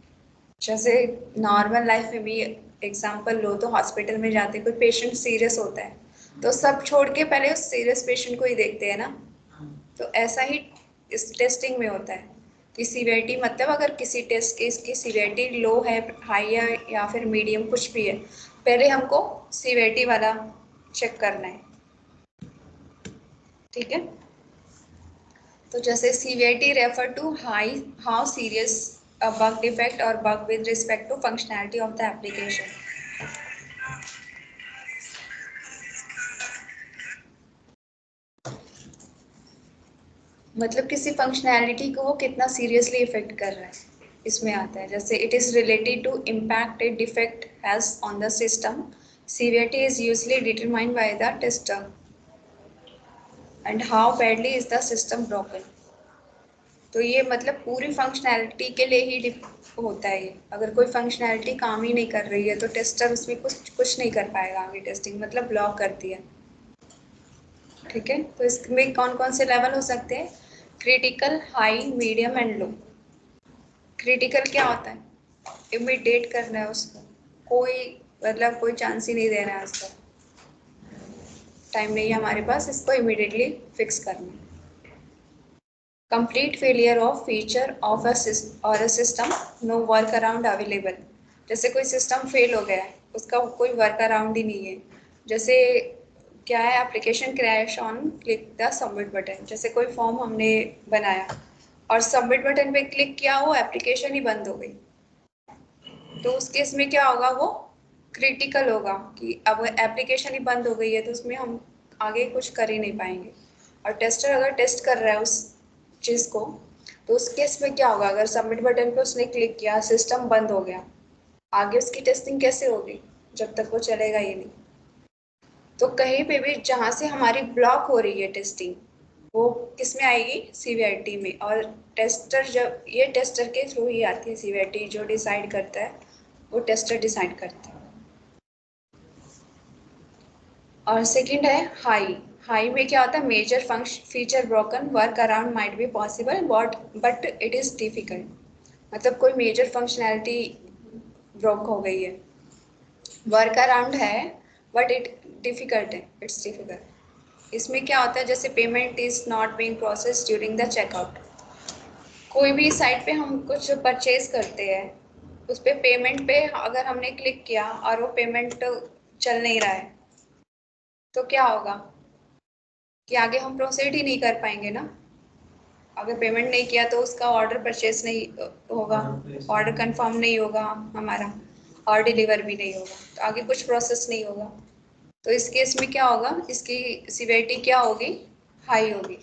जैसे नॉर्मल लाइफ में भी एग्जांपल लो तो हॉस्पिटल में जाते कोई पेशेंट सीरियस होता है तो सब छोड़ के पहले उस सीरियस पेशेंट को ही देखते हैं ना। तो ऐसा ही इस टेस्टिंग में होता है कि सीवियरिटी मतलब अगर किसी टेस्ट केस की सीवियरिटी लो है, हाई है या फिर मीडियम कुछ भी है, पहले हमको सीवियरिटी वाला चेक करना है। ठीक है, तो जैसे severity refer to high how serious a bug defect or bug with respect to functionality of the application. मतलब किसी फंक्शनैलिटी को वो कितना सीरियसली इफेक्ट कर रहा है इसमें आता है। जैसे it is related to impact a defect has on the system, severity is usually determined by the tester and how badly is the system broken. तो ये मतलब पूरी फंक्शनैलिटी के लिए ही होता है ये। अगर कोई फंक्शनैलिटी काम ही नहीं कर रही है तो टेस्टर उसमें कुछ नहीं कर पाएगा आगे, टेस्टिंग मतलब ब्लॉक करती है। ठीक है, तो इसमें कौन कौन से लेवल हो सकते हैं? Critical, high, medium and low. Critical क्या होता है? इमीडिएट करना है उसको, कोई मतलब कोई चांस ही नहीं देना है उसको, टाइम नहीं है हमारे पास, इसको इमीडिएटली फिक्स करना है। Complete failure of feature of a system, no work around available. जैसे कोई सिस्टम फेल हो गया है, उसका कोई वर्क अराउंड ही नहीं है। जैसे क्या है, application crash on click the submit button. जैसे कोई फॉर्म हमने बनाया और सबमिट बटन पे क्लिक किया, वो एप्लीकेशन ही बंद हो गई, तो उस केस में क्या होगा, वो क्रिटिकल होगा कि अब एप्लीकेशन ही बंद हो गई है तो उसमें हम आगे कुछ कर ही नहीं पाएंगे। और टेस्टर अगर टेस्ट कर रहा है उस चीज़ को, तो उस केस में क्या होगा, अगर सबमिट बटन पे उसने क्लिक किया, सिस्टम बंद हो गया, आगे उसकी टेस्टिंग कैसे होगी जब तक वो चलेगा ही नहीं। तो कहीं पे भी जहाँ से हमारी ब्लॉक हो रही है टेस्टिंग, वो किस में आएगी, सीवीआरटी में। और टेस्टर जब ये टेस्टर के थ्रू ही आती है सीवीआरटी, जो डिसाइड करता है वो टेस्टर डिसाइड करता है। और सेकंड है हाई। हाई में क्या होता है, major function feature broken, work around might be possible but it is difficult. मतलब कोई मेजर फंक्शनैलिटी ब्रोक हो गई है, वर्क अराउंड है बट डिफिकल्ट है, इट्स डिफिकल्ट। इसमें क्या होता है, जैसे payment is not being process during the checkout. कोई भी साइट पे हम कुछ परचेज करते हैं, उस पर पेमेंट पे अगर हमने क्लिक किया और वो पेमेंट चल नहीं रहा है, तो क्या होगा कि आगे हम प्रोसीड ही नहीं कर पाएंगे ना। अगर पेमेंट नहीं किया तो उसका ऑर्डर परचेज नहीं होगा, ऑर्डर कंफर्म नहीं होगा हमारा, और डिलीवर भी नहीं होगा, तो आगे कुछ प्रोसेस नहीं होगा। तो इस केस में क्या होगा, इसकी सीवियरिटी क्या होगी, हाई होगी।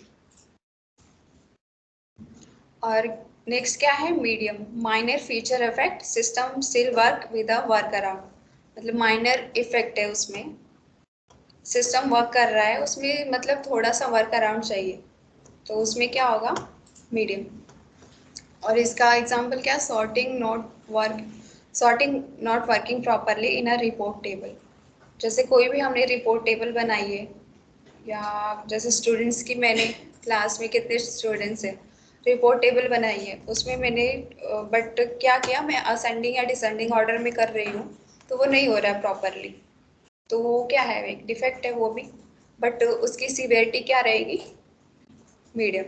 और नेक्स्ट क्या है, medium. Minor feature effect, system still work with a work around. मतलब माइनर इफेक्ट है उसमें, सिस्टम वर्क कर रहा है उसमें, मतलब थोड़ा सा वर्क अराउंड चाहिए, तो उसमें क्या होगा, मीडियम। और इसका एग्जांपल क्या, sorting not working properly in a report table. जैसे कोई भी हमने रिपोर्ट टेबल बनाई है, या जैसे स्टूडेंट्स की, मैंने क्लास में कितने स्टूडेंट्स हैं, रिपोर्ट टेबल बनाई है, उसमें मैंने बट क्या किया, मैं असेंडिंग या डिसेंडिंग ऑर्डर में कर रही हूँ, तो वो नहीं हो रहा है प्रॉपरली, तो वो क्या है, एक डिफेक्ट है वो भी, बट उसकी सीवियरिटी क्या रहेगी, मीडियम।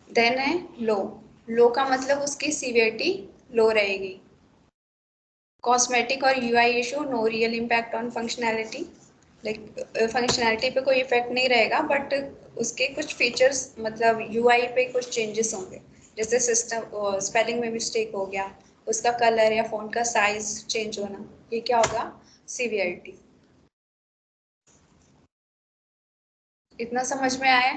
देन है लो। लो का मतलब उसकी सीवियरिटी लो रहेगी। कॉस्मेटिक और UI issue, no real impact on functionality. Like functionality पे कोई इफेक्ट नहीं रहेगा, बट उसके कुछ फीचर्स मतलब यूआई पे कुछ चेंजेस होंगे। जैसे सिस्टम स्पेलिंग में मिस्टेक हो गया, उसका कलर या फ़ॉन्ट का साइज चेंज होना, ये क्या होगा, सीवियरिटी। इतना समझ में आया?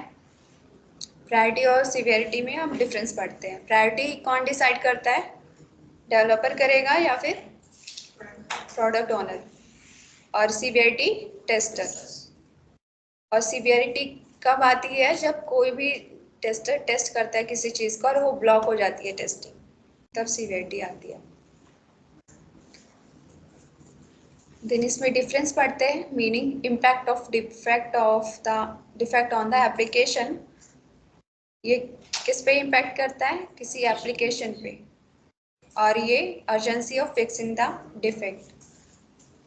प्रायोरिटी और सीवियरिटी में हम डिफरेंस पढ़ते हैं। प्रायोरिटी कौन डिसाइड करता है, डेवलपर करेगा या फिर प्रोडक्ट ओनर, और सीवियरिटी टेस्टर। और सीवियरिटी कब आती है, जब कोई भी टेस्टर टेस्ट करता है किसी चीज़ को और वो ब्लॉक हो जाती है टेस्टिंग, तब सीवियरिटी आती है। देन इसमें डिफरेंस पढ़ते हैं, meaning impact of defect on the application. ये किस पे इम्पैक्ट करता है? किसी एप्लीकेशन पे। और ये urgency of fixing the defect,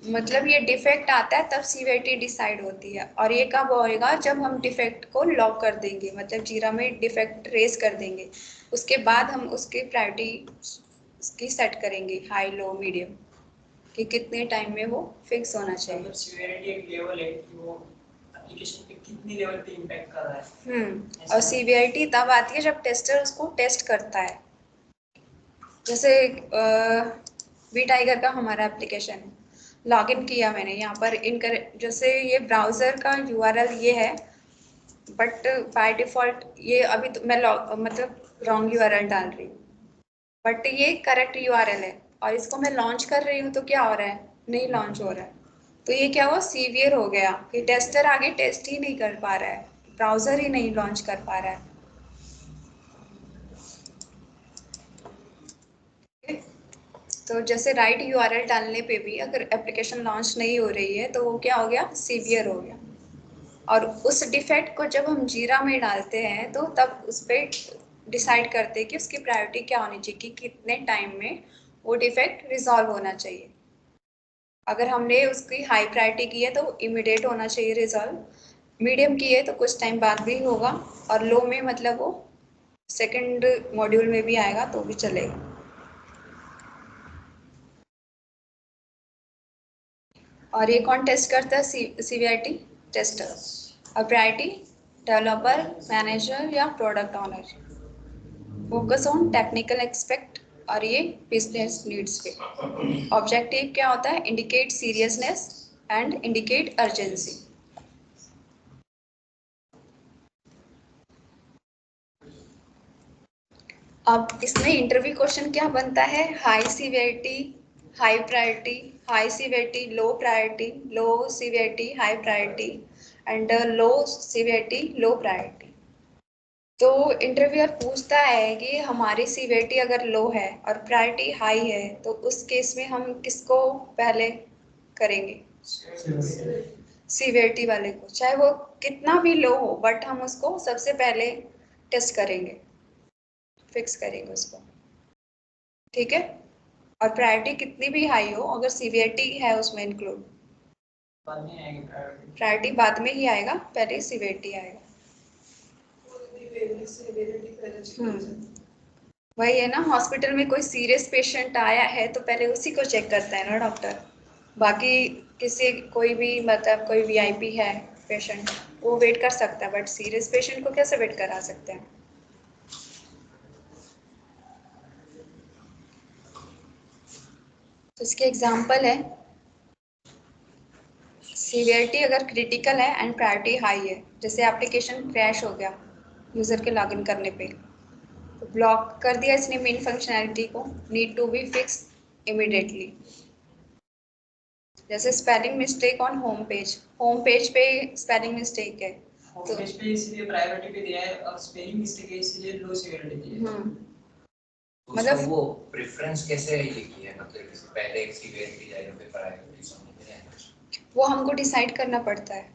मतलब ये डिफेक्ट आता है तब सीवीआईटी डिसाइड होती है। और ये कब होएगा? जब हम डिफेक्ट को लॉक कर देंगे, मतलब जीरा में डिफेक्ट रेज कर देंगे, उसके बाद हम उसकी प्रायोरिटी उसकी सेट करेंगे, हाई लो मीडियम, कि कितने टाइम में वो फिक्स होना चाहिए। मतलब सीवियरिटी एक लेवल है कि वो एप्लीकेशन पे कितनी लेवल पे इम्पैक्ट कर रहा है। और सीवीआईटी तब आती है जब टेस्टर उसको टेस्ट करता है। जैसे वी टाइगर का हमारा एप्लीकेशन है, लॉगिन किया मैंने यहाँ पर जैसे ये ब्राउज़र का यूआरएल ये है, बट बाय डिफ़ॉल्ट ये अभी तो मैं मतलब रॉन्ग यूआरएल डाल रही हूँ, बट ये करेक्ट यूआरएल है। और इसको मैं लॉन्च कर रही हूँ तो क्या हो रहा है? नहीं लॉन्च हो रहा है। तो ये क्या हुआ? सीवियर हो गया कि टेस्टर आगे टेस्ट ही नहीं कर पा रहा है, ब्राउज़र ही नहीं लॉन्च कर पा रहा है। तो जैसे राइट यूआरएल डालने पे भी अगर एप्लीकेशन लॉन्च नहीं हो रही है तो वो क्या हो गया? सीवियर हो गया। और उस डिफेक्ट को जब हम जीरा में डालते हैं तो तब उस पर डिसाइड करते हैं कि उसकी प्रायोरिटी क्या होनी चाहिए, कि कितने टाइम में वो डिफेक्ट रिजॉल्व होना चाहिए। अगर हमने उसकी हाई प्रायोरिटी की है तो इमीडिएट होना चाहिए रिजॉल्व, मीडियम की है तो कुछ टाइम बाद भी होगा, और लो में मतलब वो सेकंड मॉड्यूल में भी आएगा तो भी चलेगा। और ये कौन टेस्ट करता है? सीवीआईटी टेस्टर। और प्रायोरिटी डेवलपर, मैनेजर या product owner. Focus on technical expect, और ये बिजनेस नीड्स पे। ऑब्जेक्टिव क्या होता है? Indicate seriousness and indicate urgency. अब इसमें इंटरव्यू क्वेश्चन क्या बनता है? High severity, high priority, high severity, low priority, low severity, high priority, and low severity, low priority. तो इंटरव्यूअर पूछता है कि हमारी सीवियरिटी अगर लो है और प्रायोरिटी हाई है तो उस केस में हम किसको पहले करेंगे? सीवियरिटी वाले को, चाहे वो कितना भी लो हो, बट हम उसको सबसे पहले टेस्ट करेंगे, फिक्स करेंगे उसको। ठीक है? और प्रायोरिटी कितनी भी हाई हो, अगर सीवियरिटी है उसमें इंक्लूड, बाद में आएगी प्रायोरिटी। प्रायोरिटी बाद में ही आएगा, पहले सीवियरिटी आएगा। वही है ना, हॉस्पिटल में कोई सीरियस पेशेंट आया है तो पहले उसी को चेक करता है ना डॉक्टर। बाकी किसी कोई भी मतलब कोई वीआईपी है पेशेंट, वो वेट कर सकता है, बट सीरियस पेशेंट को कैसे वेट करा सकते हैं? तो इसके एग्जांपल है, सीवियरिटी अगर क्रिटिकल है एंड प्रायोरिटी हाई है, जैसे एप्लीकेशन क्रैश हो गया यूज़र के लॉगिन करने पे, तो ब्लॉक कर दिया इसने मेन फंक्शनैलिटी को, need to be fix immediately. जैसे spelling mistake on home page पे स्पेलिंग मिस्टेक है होम पेज पे इसलिए प्रायोरिटी पे दिया है और स्पेलिंग मिस्टेक है इसलिए लो सीवियरिटी दी है। मतलब वो प्रेफरेंस कैसे ये किया है? मतलब पहले एक सीवियरिटी जाएगा फिर प्रायोरिटी समझ नहीं आया। वो हमको डिसाइड करना पड़ता है।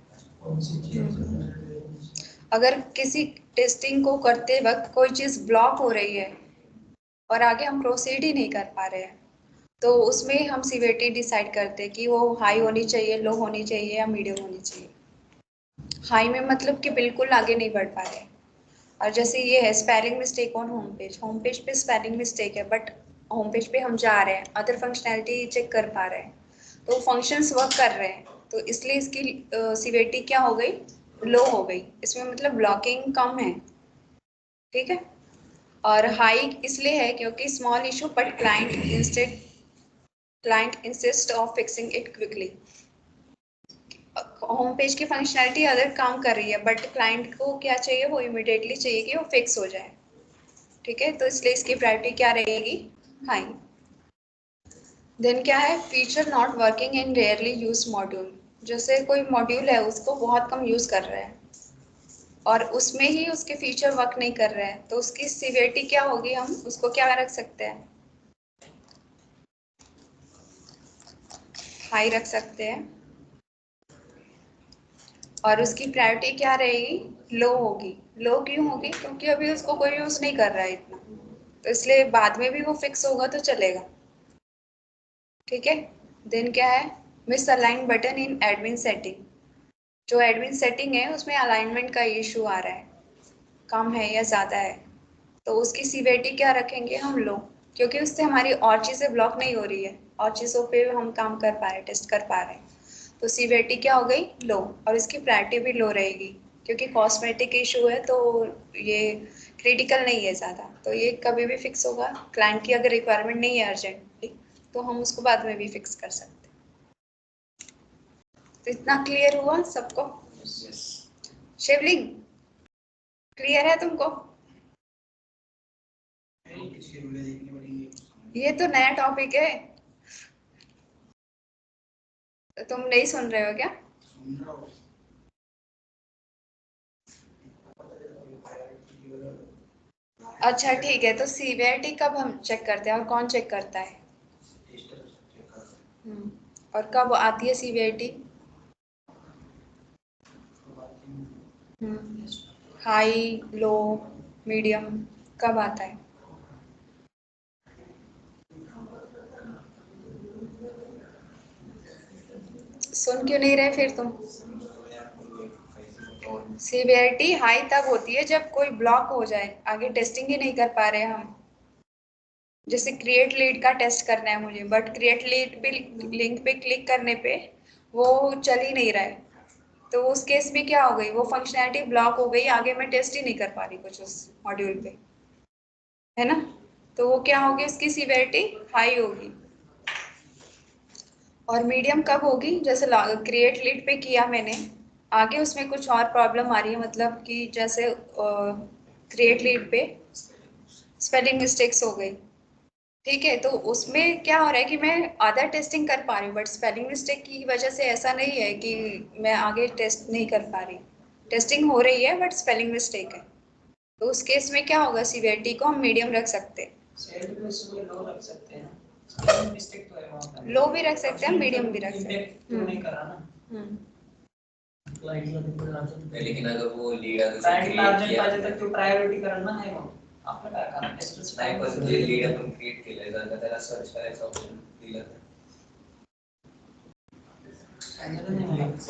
अगर किसी टेस्टिंग को करते वक्त कोई चीज़ ब्लॉक हो रही है और आगे हम प्रोसीड ही नहीं कर पा रहे हैं, तो उसमें हम सीवियरिटी डिसाइड करते हैं कि वो हाई होनी चाहिए, लो होनी चाहिए या मीडियम होनी चाहिए। हाई में मतलब कि बिल्कुल आगे नहीं बढ़ पा रहे हैं। और जैसे ये है spelling mistake on home page पे स्पेलिंग मिस्टेक है, बट होम पेज पे हम जा रहे हैं, अदर फंक्शनैलिटी चेक कर पा रहे हैं, तो फंक्शंस वर्क कर रहे हैं, तो इसलिए इसकी सीवियरिटी क्या हो गई? लो हो गई। इसमें मतलब ब्लॉकिंग कम है। ठीक है? और हाई इसलिए है क्योंकि small issue but client insist of fixing it quickly. Home page की फंक्शनैलिटी अदर काम कर रही है, बट क्लाइंट को क्या चाहिए? वो इमिडिएटली चाहिए कि वो फिक्स हो जाए। ठीक है? तो इसलिए इसकी प्रायोरिटी क्या रहेगी? हाई। देन क्या है? Feature not working in rarely use module. जैसे कोई मॉड्यूल है उसको बहुत कम यूज कर रहे हैं और उसमें ही उसके फीचर वर्क नहीं कर रहे हैं, तो उसकी सीवियरिटी क्या होगी? हम उसको क्या रख सकते हैं? हाई रख सकते हैं, और उसकी प्रायोरिटी क्या रहेगी, लो होगी। लो क्यों होगी, क्योंकि अभी उसको कोई यूज नहीं कर रहा है इतना, तो इसलिए बाद में भी वो फिक्स होगा तो चलेगा। ठीक है, देन क्या है, मिस अलाइन बटन इन एडमिन सेटिंग। जो एडमिन सेटिंग है उसमें अलाइनमेंट का इशू आ रहा है, कम है या ज़्यादा है, तो उसकी सीवीआईटी क्या रखेंगे हम, लो, क्योंकि उससे हमारी और चीज़ें ब्लॉक नहीं हो रही है, और चीज़ों पे हम काम कर पा रहे हैं, टेस्ट कर पा रहे हैं। तो सीवीआईटी क्या हो गई, लो, और इसकी प्रायोरिटी भी लो रहेगी, क्योंकि कॉस्मेटिक इशू है तो ये क्रिटिकल नहीं है ज़्यादा, तो ये कभी भी फिक्स होगा। क्लाइंट की अगर रिक्वायरमेंट नहीं है अर्जेंटली तो हम उसको बाद में भी फिक्स कर सकते हैं। तो इतना क्लियर हुआ सबको? शिवलिंग क्लियर है तुमको? ये तो नया टॉपिक है, तो तुम नहीं सुन रहे हो क्या? अच्छा ठीक है, तो सीवीआईटी कब हम चेक करते हैं और कौन चेक करता है? और कब आती है सीवीआईटी? हाई, लो, मीडियम, कब आता है? सुन क्यों नहीं रहे फिर तुम? सीवीआईटी हाई तब होती है जब कोई ब्लॉक हो जाए, आगे टेस्टिंग ही नहीं कर पा रहे हम। जैसे क्रिएट लीड का टेस्ट करना है मुझे, बट क्रिएट लीड पे लिंक पे क्लिक करने पे वो चल ही नहीं रहा है, तो उस केस में क्या हो गई, वो फंक्शनैलिटी ब्लॉक हो गई, आगे मैं टेस्ट ही नहीं कर पा रही कुछ उस मॉड्यूल पे, है ना? तो वो क्या होगी, उसकी सीवीआईटी हाई होगी। और मीडियम कब होगी, जैसे क्रिएट लीड पे किया मैंने, आगे उसमें कुछ और प्रॉब्लम आ रही है, मतलब कि जैसे क्रिएट लीड पे स्पेलिंग मिस्टेक्स हो गई, ठीक है, तो उसमें क्या हो रहा है कि मैं आधा टेस्टिंग कर पा रही हूँ, बट स्पेलिंग मिस्टेक की वजह से ऐसा नहीं है कि मैं आगे टेस्ट नहीं कर पा रही, टेस्टिंग हो रही है बट स्पेलिंग मिस्टेक है। तो उस केस में क्या होगा, सीवीआईटी को हम मीडियम रख सकते हैं, लो रख सकते हैं, स्पेलिंग मिस्टेक तो है वहाँ पे, लो भी रख सकते हैं, मीडियम भी रख सकते हैं। तो नहीं करा ना। लेकिन अगर वो लीड अगर क्लाइंट क्रिएट अर्जेंट किया पाहिजे तर तो प्रायोरिटी करणार नाही मग आपलं काय करणार टेस्टच नाही, पण जे लीड आपण क्रिएट केलंय जर का त्याला सर्च करायचं ऑप्शन दिलं तर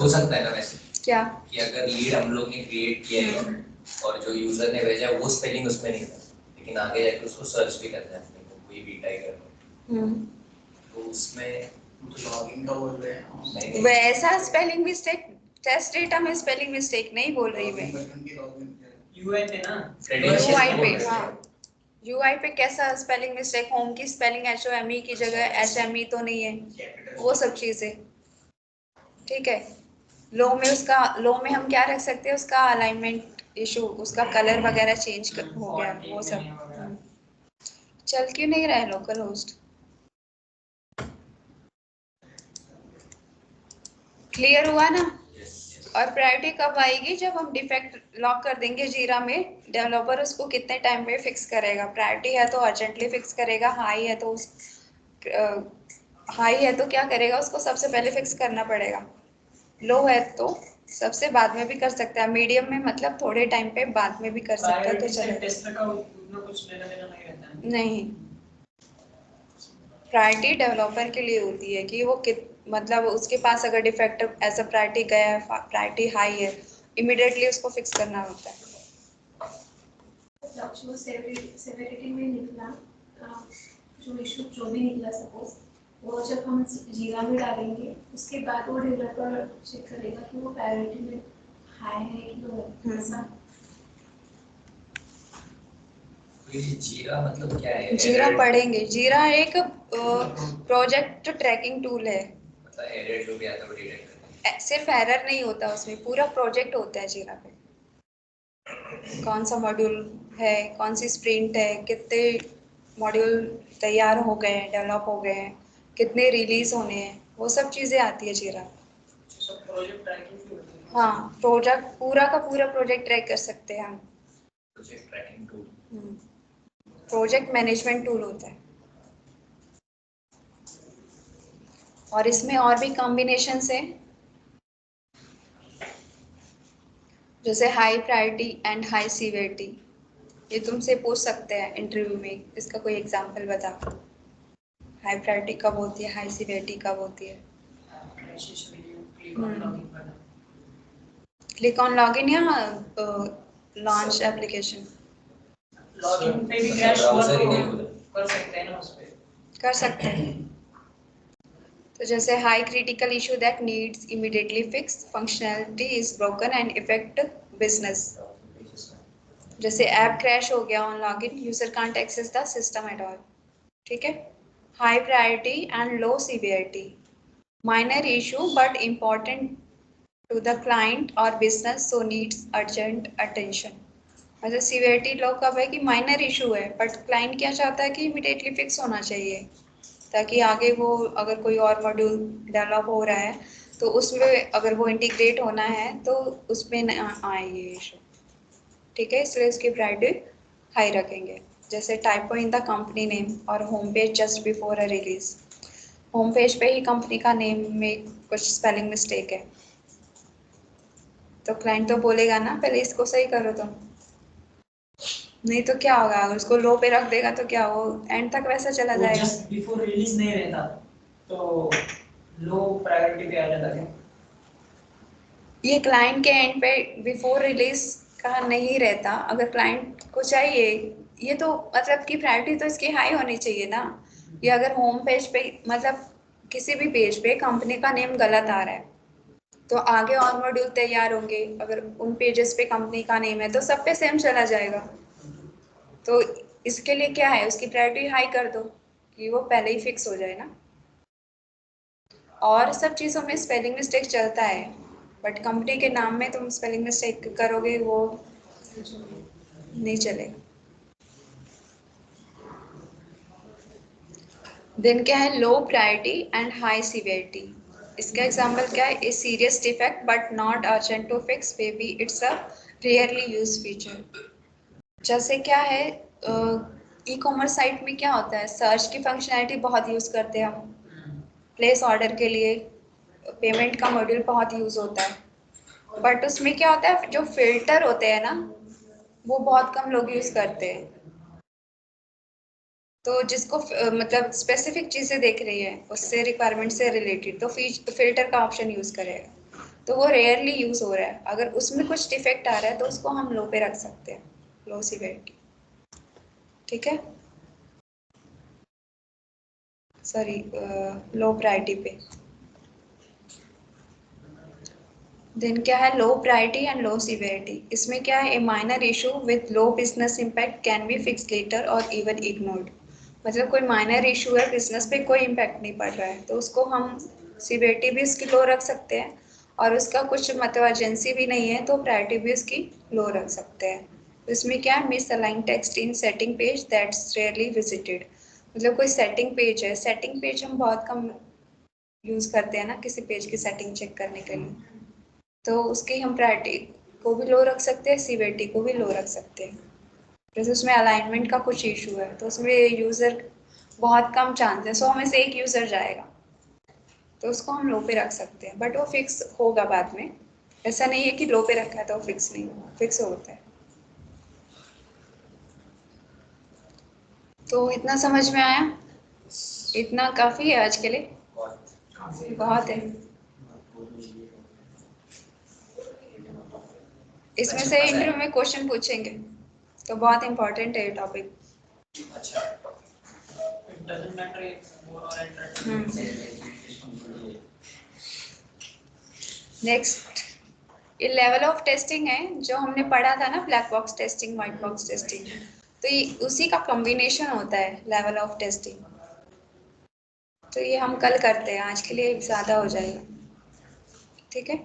हो सकता है ना वैसे, क्या कि अगर लीड हम लोग ने क्रिएट किया है और जो यूजर ने भेजा है वो स्पेलिंग उसमें नहीं था, लेकिन आगे जाके उसको सर्च भी करना है अपने को, कोई भी टाइप करना, तो उसमें तो लॉगिन का बोल रहे हैं वैसा स्पेलिंग मिस्टेक, टेस्ट डेटा में स्पेलिंग मिस्टेक नहीं बोल रही मैं, यूआई पे ना यूआई पे, हाँ यूआई पे कैसा स्पेलिंग मिस्टेक, होम की स्पेलिंग HOME की जगह HME तो नहीं है, वो सब चीजें, ठीक है। लो में उसका, लो में हम क्या रख सकते हैं, उसका अलाइनमेंट इशू, उसका कलर वगैरह चेंज हो गया, वो सब चल क्यों नहीं रहा है लोकल होस्ट? क्लियर हुआ ना? और प्रायोरिटी कब आएगी, जब हम डिफेक्ट लॉक कर देंगे जीरा में, डेवलपर उसको कितने टाइम में फिक्स करेगा, प्रायोरिटी है तो अर्जेंटली फिक्स करेगा, हाई है तो हाई है तो क्या करेगा, उसको सबसे पहले फिक्स करना पड़ेगा, लो है तो सबसे बाद में भी कर सकता है, मीडियम में मतलब थोड़े टाइम पे बाद में भी कर सकता है, तो चलेगा। टेस्ट का उतना कुछ लेना देना नहीं रहता है। नहीं, प्रायोरिटी डेवलपर के लिए होती है कि वो मतलब उसके पास अगर डिफेक्ट एज अ प्रायोरिटी गया है, प्रायोरिटी हाई है, इमीडिएटली उसको फिक्स करना होता है। जो सेवेरिटी में निकला, जो इशू जो भी निकला सपोज, वो जब हम जीरा में डालेंगे उसके बाद वो डेवलपर चेक करेगा कि वो प्रायोरिटी में हाई है कि लो है, ऐसा। जीरा मतलब क्या है? जीरा पढ़ेंगे, जीरा एक प्रोजेक्ट ट्रैकिंग टूल है, मतलब एरर जो भी आता है वो डिटेक्ट करता है। सिर्फ एरर नहीं होता उसमें, पूरा प्रोजेक्ट होता है जीरा पे, कौन सा मॉड्यूल है, कौन सी स्प्रिंट है, कितने मॉड्यूल तैयार हो गए हैं, डेवलप हो गए हैं, कितने रिलीज होने हैं, वो सब चीज़ें आती है जीरा। सब प्रोजेक्ट ट्रैकिंग की होती है। हाँ, प्रोजेक्ट पूरा का पूरा प्रोजेक्ट ट्रैक कर सकते हैं हम, project tracking tool, project management tool होता है। और इसमें और भी कॉम्बिनेशंस है, जैसे high priority and high severity. ये तुमसे पूछ सकते हैं इंटरव्यू में, इसका कोई एग्जांपल बता। हाई प्रायोरिटी कब होती है, हाई सीवियरिटी कब होती है? क्लिक ऑन लॉगिन या लॉन्च एप्लीकेशन? लॉगिन पे भी क्रैश हुआ तो कर सकते हैं ना उस पे? कर सकते हैं। तो जैसे high critical issue that needs immediately fix, functionality is broken and effect business. जैसे ऐप क्रैश हो गया on login, user can't access the system at all. ठीक है। High priority and low severity, minor issue but important to the client और business so needs urgent attention. मतलब severity low कब है कि माइनर इशू है बट क्लाइंट क्या चाहता है कि इमीडिएटली फिक्स होना चाहिए, ताकि आगे वो अगर कोई और मॉड्यूल डेवलप हो रहा है तो उसमें अगर वो इंटीग्रेट होना है तो उसमें न आए ये इशू। ठीक है, इसलिए इसकी प्रायोरिटी हाई रखेंगे। जैसे typo in the company name और home page just before a release. Home page पे ही कंपनी का नेम में कुछ स्पेलिंग मिस्टेक है तो क्लाइंट तो बोलेगा ना पहले इसको सही करो तुम, नहीं तो क्या होगा, अगर उसको लो पे रख देगा तो क्या वो एंड तक वैसा चला जाएगा। जस्ट बिफोर रिलीज नहीं रहता तो लो प्रायोरिटी पे आ जाता है। ये क्लाइंट के एंड पे बिफोर रिलीज का नहीं रहता, अगर क्लाइंट को चाहिए ये तो मतलब कि प्रायोरिटी तो इसकी हाई होनी चाहिए ना। ये अगर होम पेज पे मतलब किसी भी पेज पे कंपनी का नेम गलत आ रहा है तो आगे और मॉड्यूल तैयार होंगे, अगर उन पेजेस पे कंपनी का नेम है तो सब पे सेम चला जाएगा। तो इसके लिए क्या है, उसकी प्रायोरिटी हाई कर दो कि वो पहले ही फिक्स हो जाए ना। और सब चीज़ों में स्पेलिंग मिस्टेक चलता है बट कंपनी के नाम में तुम स्पेलिंग मिस्टेक करोगे वो नहीं चलेगा। देन क्या है, low priority and high severity. इसका एग्जांपल क्या है, a serious defect but not urgent to fix, maybe it's a rarely use feature. जैसे क्या है, ई कॉमर्स साइट में क्या होता है, सर्च की फंक्शनैलिटी बहुत यूज़ करते हैं हम, प्लेस ऑर्डर के लिए पेमेंट का मॉड्यूल बहुत यूज़ होता है बट उसमें क्या होता है जो फिल्टर होते हैं ना वो बहुत कम लोग यूज़ करते हैं। तो जिसको मतलब स्पेसिफिक चीज़ें देख रही है उससे रिक्वायरमेंट से रिलेटेड तो फिल्टर का ऑप्शन यूज़ करेगा, तो वो रेयरली यूज़ हो रहा है। अगर उसमें कुछ डिफेक्ट आ रहा है तो उसको हम लो पे रख सकते हैं, लो सीवियरिटी। ठीक है, सॉरी लो प्रायोरिटी पे। देन क्या है, low priority and low severity. इसमें क्या है, a minor issue with low business impact can be fix later और इवन इग्नोर्ड। मतलब कोई माइनर इशू है, बिजनेस पे कोई इम्पैक्ट नहीं पड़ रहा है तो उसको हम सीवियरिटी भी इसकी लो रख सकते हैं और उसका कुछ मतलब अर्जेंसी भी नहीं है तो प्रायोरिटी भी उसकी लो रख सकते हैं। तो इसमें क्या है, miss align text in setting page that's rarely visited. मतलब कोई सेटिंग पेज है, सेटिंग पेज हम बहुत कम यूज़ करते हैं ना किसी पेज की सेटिंग चेक करने के लिए, तो उसकी हम प्रायोरिटी को भी लो रख सकते हैं, सीवियरिटी को भी लो रख सकते हैं। जैसे उसमें अलाइनमेंट का कुछ इशू है तो उसमें यूज़र बहुत कम चांस है, 100 में से एक यूज़र जाएगा तो उसको हम लो पे रख सकते हैं बट वो फिक्स होगा बाद में। ऐसा नहीं है कि लो पे रखा है तो फिक्स नहीं होगा, फिक्स होता है। तो इतना समझ में आया, इतना काफ़ी है आज के लिए, बहुत है। इसमें से इंटरव्यू में क्वेश्चन पूछेंगे तो बहुत इंपॉर्टेंट है ये टॉपिक। अच्छा, It doesn't matter if more or entertainment. Next ये लेवल ऑफ टेस्टिंग है जो हमने पढ़ा था ना, black box testing, white box testing, तो ये उसी का कॉम्बिनेशन होता है लेवल ऑफ टेस्टिंग। तो ये हम कल करते हैं, आज के लिए ज़्यादा हो जाएगा। ठीक है,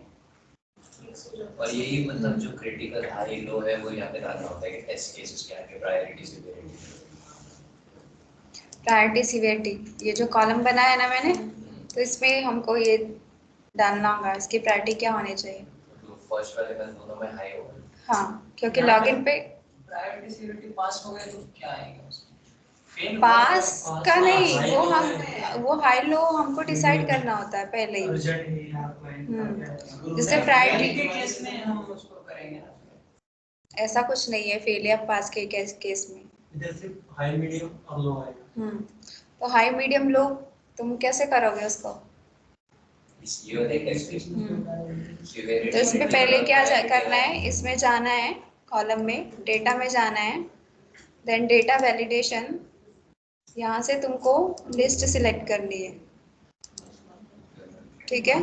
और यही मतलब जो क्रिटिकल हाई लो है वो यहाँ पे डालना होता है कि टेस्ट केसेस क्या है, प्रायोरिटी सीवियरिटी। प्रायोरिटी सीवियरिटी, ये जो कॉलम बनाया है ना मैंने, तो इसमें हमको ये डालना होगा इसकी प्रायोरिटी क्या होनी चाहिए। तो फर्स्ट वाले में दोनों में हाई होगा। हाँ, क्योंकि लॉगिन पे प्रायोरिटी सीवियरिटी पास हो गए तो क्या आएगा उसमें? पास का नहीं, वो हाई लो हमको डिसाइड करना होता है पहले ही। जैसे प्रायोरिटी केस में हम उसको करेंगे ना, ऐसा कुछ नहीं है फेल या पास के केस में। जैसे हाई मीडियम और लो आएगा। तो हाई मीडियम लो तुम कैसे करोगे उसको? तो इसमें पहले क्या करना है, इसमें जाना है कॉलम में, डेटा में जाना है, देन डेटा वैलिडेशन, यहाँ से तुमको लिस्ट सिलेक्ट करनी है, ठीक है।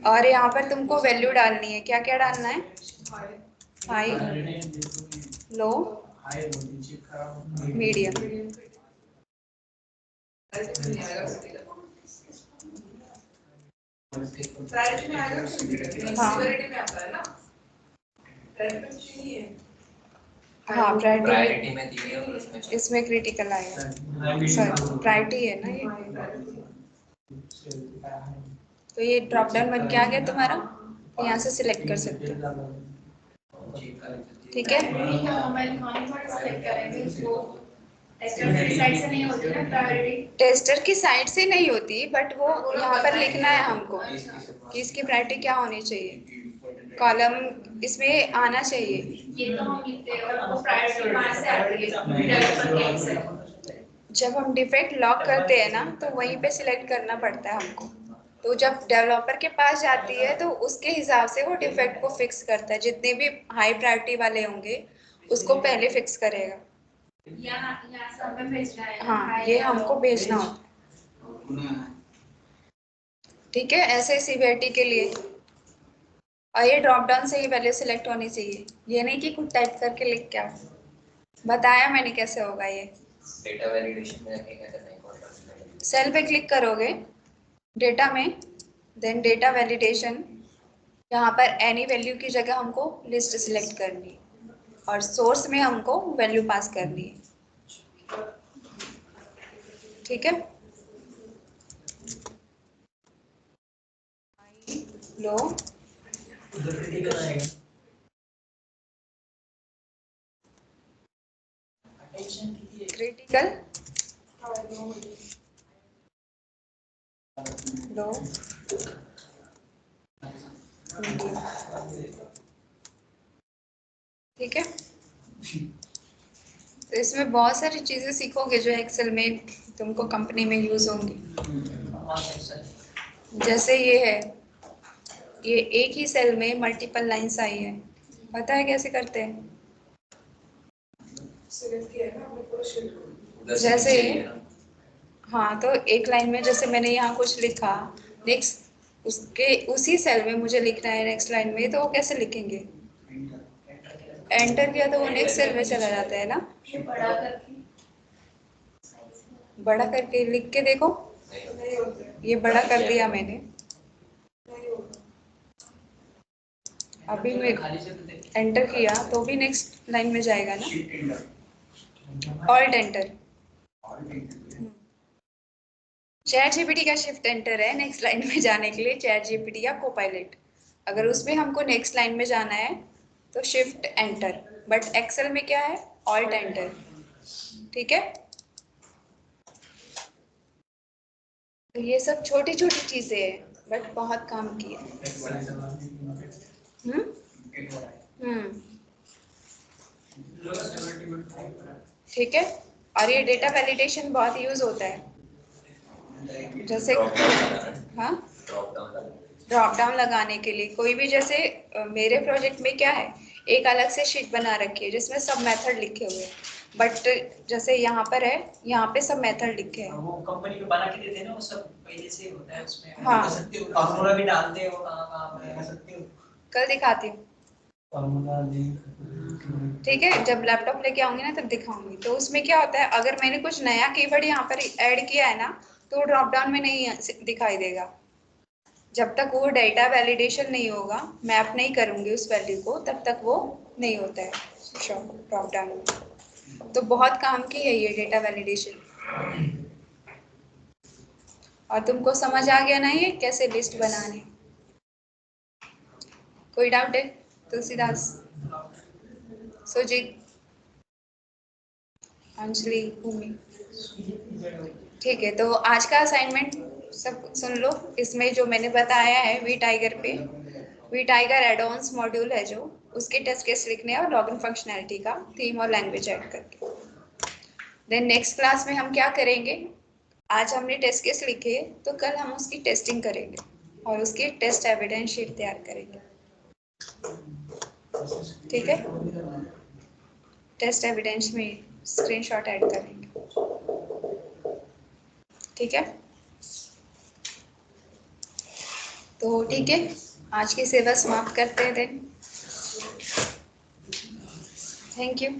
और यहाँ पर तुमको वैल्यू डालनी है, क्या क्या डालना है? हाई, लो, मीडियम। हाँ प्रायोरिटी में दी है और इसमें क्रिटिकल आएगा। सॉरी प्रायोरिटी है ना ये। तो ये ड्रॉप डाउन बन के आ गया तुम्हारा, तो यहाँ से सिलेक्ट कर सकते हो, ठीक है। टेस्टर की साइड से नहीं होती, बट वो यहाँ पर लिखना है हमको कि इसकी प्रायोरिटी क्या होनी चाहिए, कॉलम इसमें आना चाहिए। ये तो हम लिखते हैं और वो प्रायोरिटी कहाँ से आती है? डेवलपर के हिस्से। जब हम डिफेक्ट लॉक करते हैं ना, तो वहीं पे सिलेक्ट करना पड़ता है हमको। तो जब डेवलपर के पास जाती है तो उसके हिसाब से वो डिफेक्ट को फिक्स करता है, जितने भी हाई प्रायोरिटी वाले होंगे उसको पहले फिक्स करेगा। हाँ ये हमको भेजना होता है, ठीक है, ऐसे सीवीआईटी के लिए। और ये ड्रॉप डाउन से ही वैल्यू सिलेक्ट होनी चाहिए, ये नहीं कि कुछ टाइप करके लिख के आओ। बताया मैंने कैसे होगा ये। डेटा वैलिडेशन में जाके क्या करना है? सेल पे क्लिक करोगे, डेटा में, देन डेटा वैलिडेशन, यहाँ पर एनी वैल्यू की जगह हमको लिस्ट सिलेक्ट करनी है और सोर्स में हमको वैल्यू पास करनी है, ठीक है। लो, क्रिटिकल, लो, मीडियम, ठीक है। तो इसमें बहुत सारी चीजें सीखोगे जो एक्सेल में तुमको कंपनी में यूज होंगी। जैसे ये है, ये एक ही सेल में मल्टीपल लाइंस आई है, पता है कैसे करते हैं? जैसे हाँ, तो एक लाइन में जैसे मैंने यहाँ कुछ लिखा, नेक्स्ट उसके उसी सेल में मुझे लिखना है नेक्स्ट लाइन में, तो वो कैसे लिखेंगे? एंटर किया तो वो नेक्स्ट सेल में चला जाता है ना। बड़ा करके लिख के देखो, ये बड़ा कर दिया मैंने, अभी मैं एंटर किया तो भी नेक्स्ट लाइन में जाएगा ना। ऑल्ट एंटर, चैट जीपीटी का शिफ्ट एंटर है नेक्स्ट लाइन में जाने के लिए, चैट जीपीटी या कोपायलट। अगर उसमें हमको नेक्स्ट लाइन में जाना है तो शिफ्ट एंटर, बट एक्सेल में क्या है? ऑल्ट एंटर, ठीक है। तो ये सब छोटी छोटी चीजें हैं, बट बहुत काम की है। ठीक है। और ये डेटा वैलिडेशन बहुत यूज होता है, जैसे हाँ ड्रॉप डाउन लगाने के लिए। कोई भी जैसे मेरे प्रोजेक्ट में क्या है, एक अलग से शीट बना रखी है जिसमें सब मेथड लिखे हुए हैं, बट जैसे यहाँ पर है, यहाँ पे सब मेथड लिखे हैं। वो कंपनी में बना के देते हैं ना, वो सब पहले से होता है उसमें। हाँ, फॉर्मूला भी डालते हैं, वो कहाँ पे सकते हो। कल दिखाती हूँ, ठीक है, जब लैपटॉप लेके आऊंगी ना तब दिखाऊंगी। तो उसमें क्या होता है, अगर मैंने कुछ नया कीवर्ड यहाँ पर ऐड किया है ना, तो ड्रॉप डाउन में नहीं दिखाई देगा। जब तक वो डेटा वैलिडेशन नहीं होगा, मैप नहीं करूंगी उस वैल्यू को, तब तक वो नहीं होता है ड्रॉप डाउन में। तो बहुत काम की है ये डेटा वैलिडेशन। और तुमको समझ आ गया ना ये कैसे लिस्ट बनानी? कोई डाउट है तुलसीदास? सुजीत? अंजलि, भूमि। ठीक है, तो आज का असाइनमेंट सब सुन लो। इसमें जो मैंने बताया है वी टाइगर पे, वी टाइगर एडवांस मॉड्यूल है जो, उसके टेस्ट केस लिखने और लॉगिन फंक्शनैलिटी का थीम और लैंग्वेज ऐड करके। देन नेक्स्ट क्लास में हम क्या करेंगे, आज हमने टेस्ट केस लिखे तो कल हम उसकी टेस्टिंग करेंगे और उसकी टेस्ट एविडेंस शीट तैयार करेंगे। ठीक है, टेस्ट एविडेंस में स्क्रीनशॉट ऐड करेंगे। ठीक है, तो ठीक है, आज की सेवा समाप्त करते हैं देन। Thank you.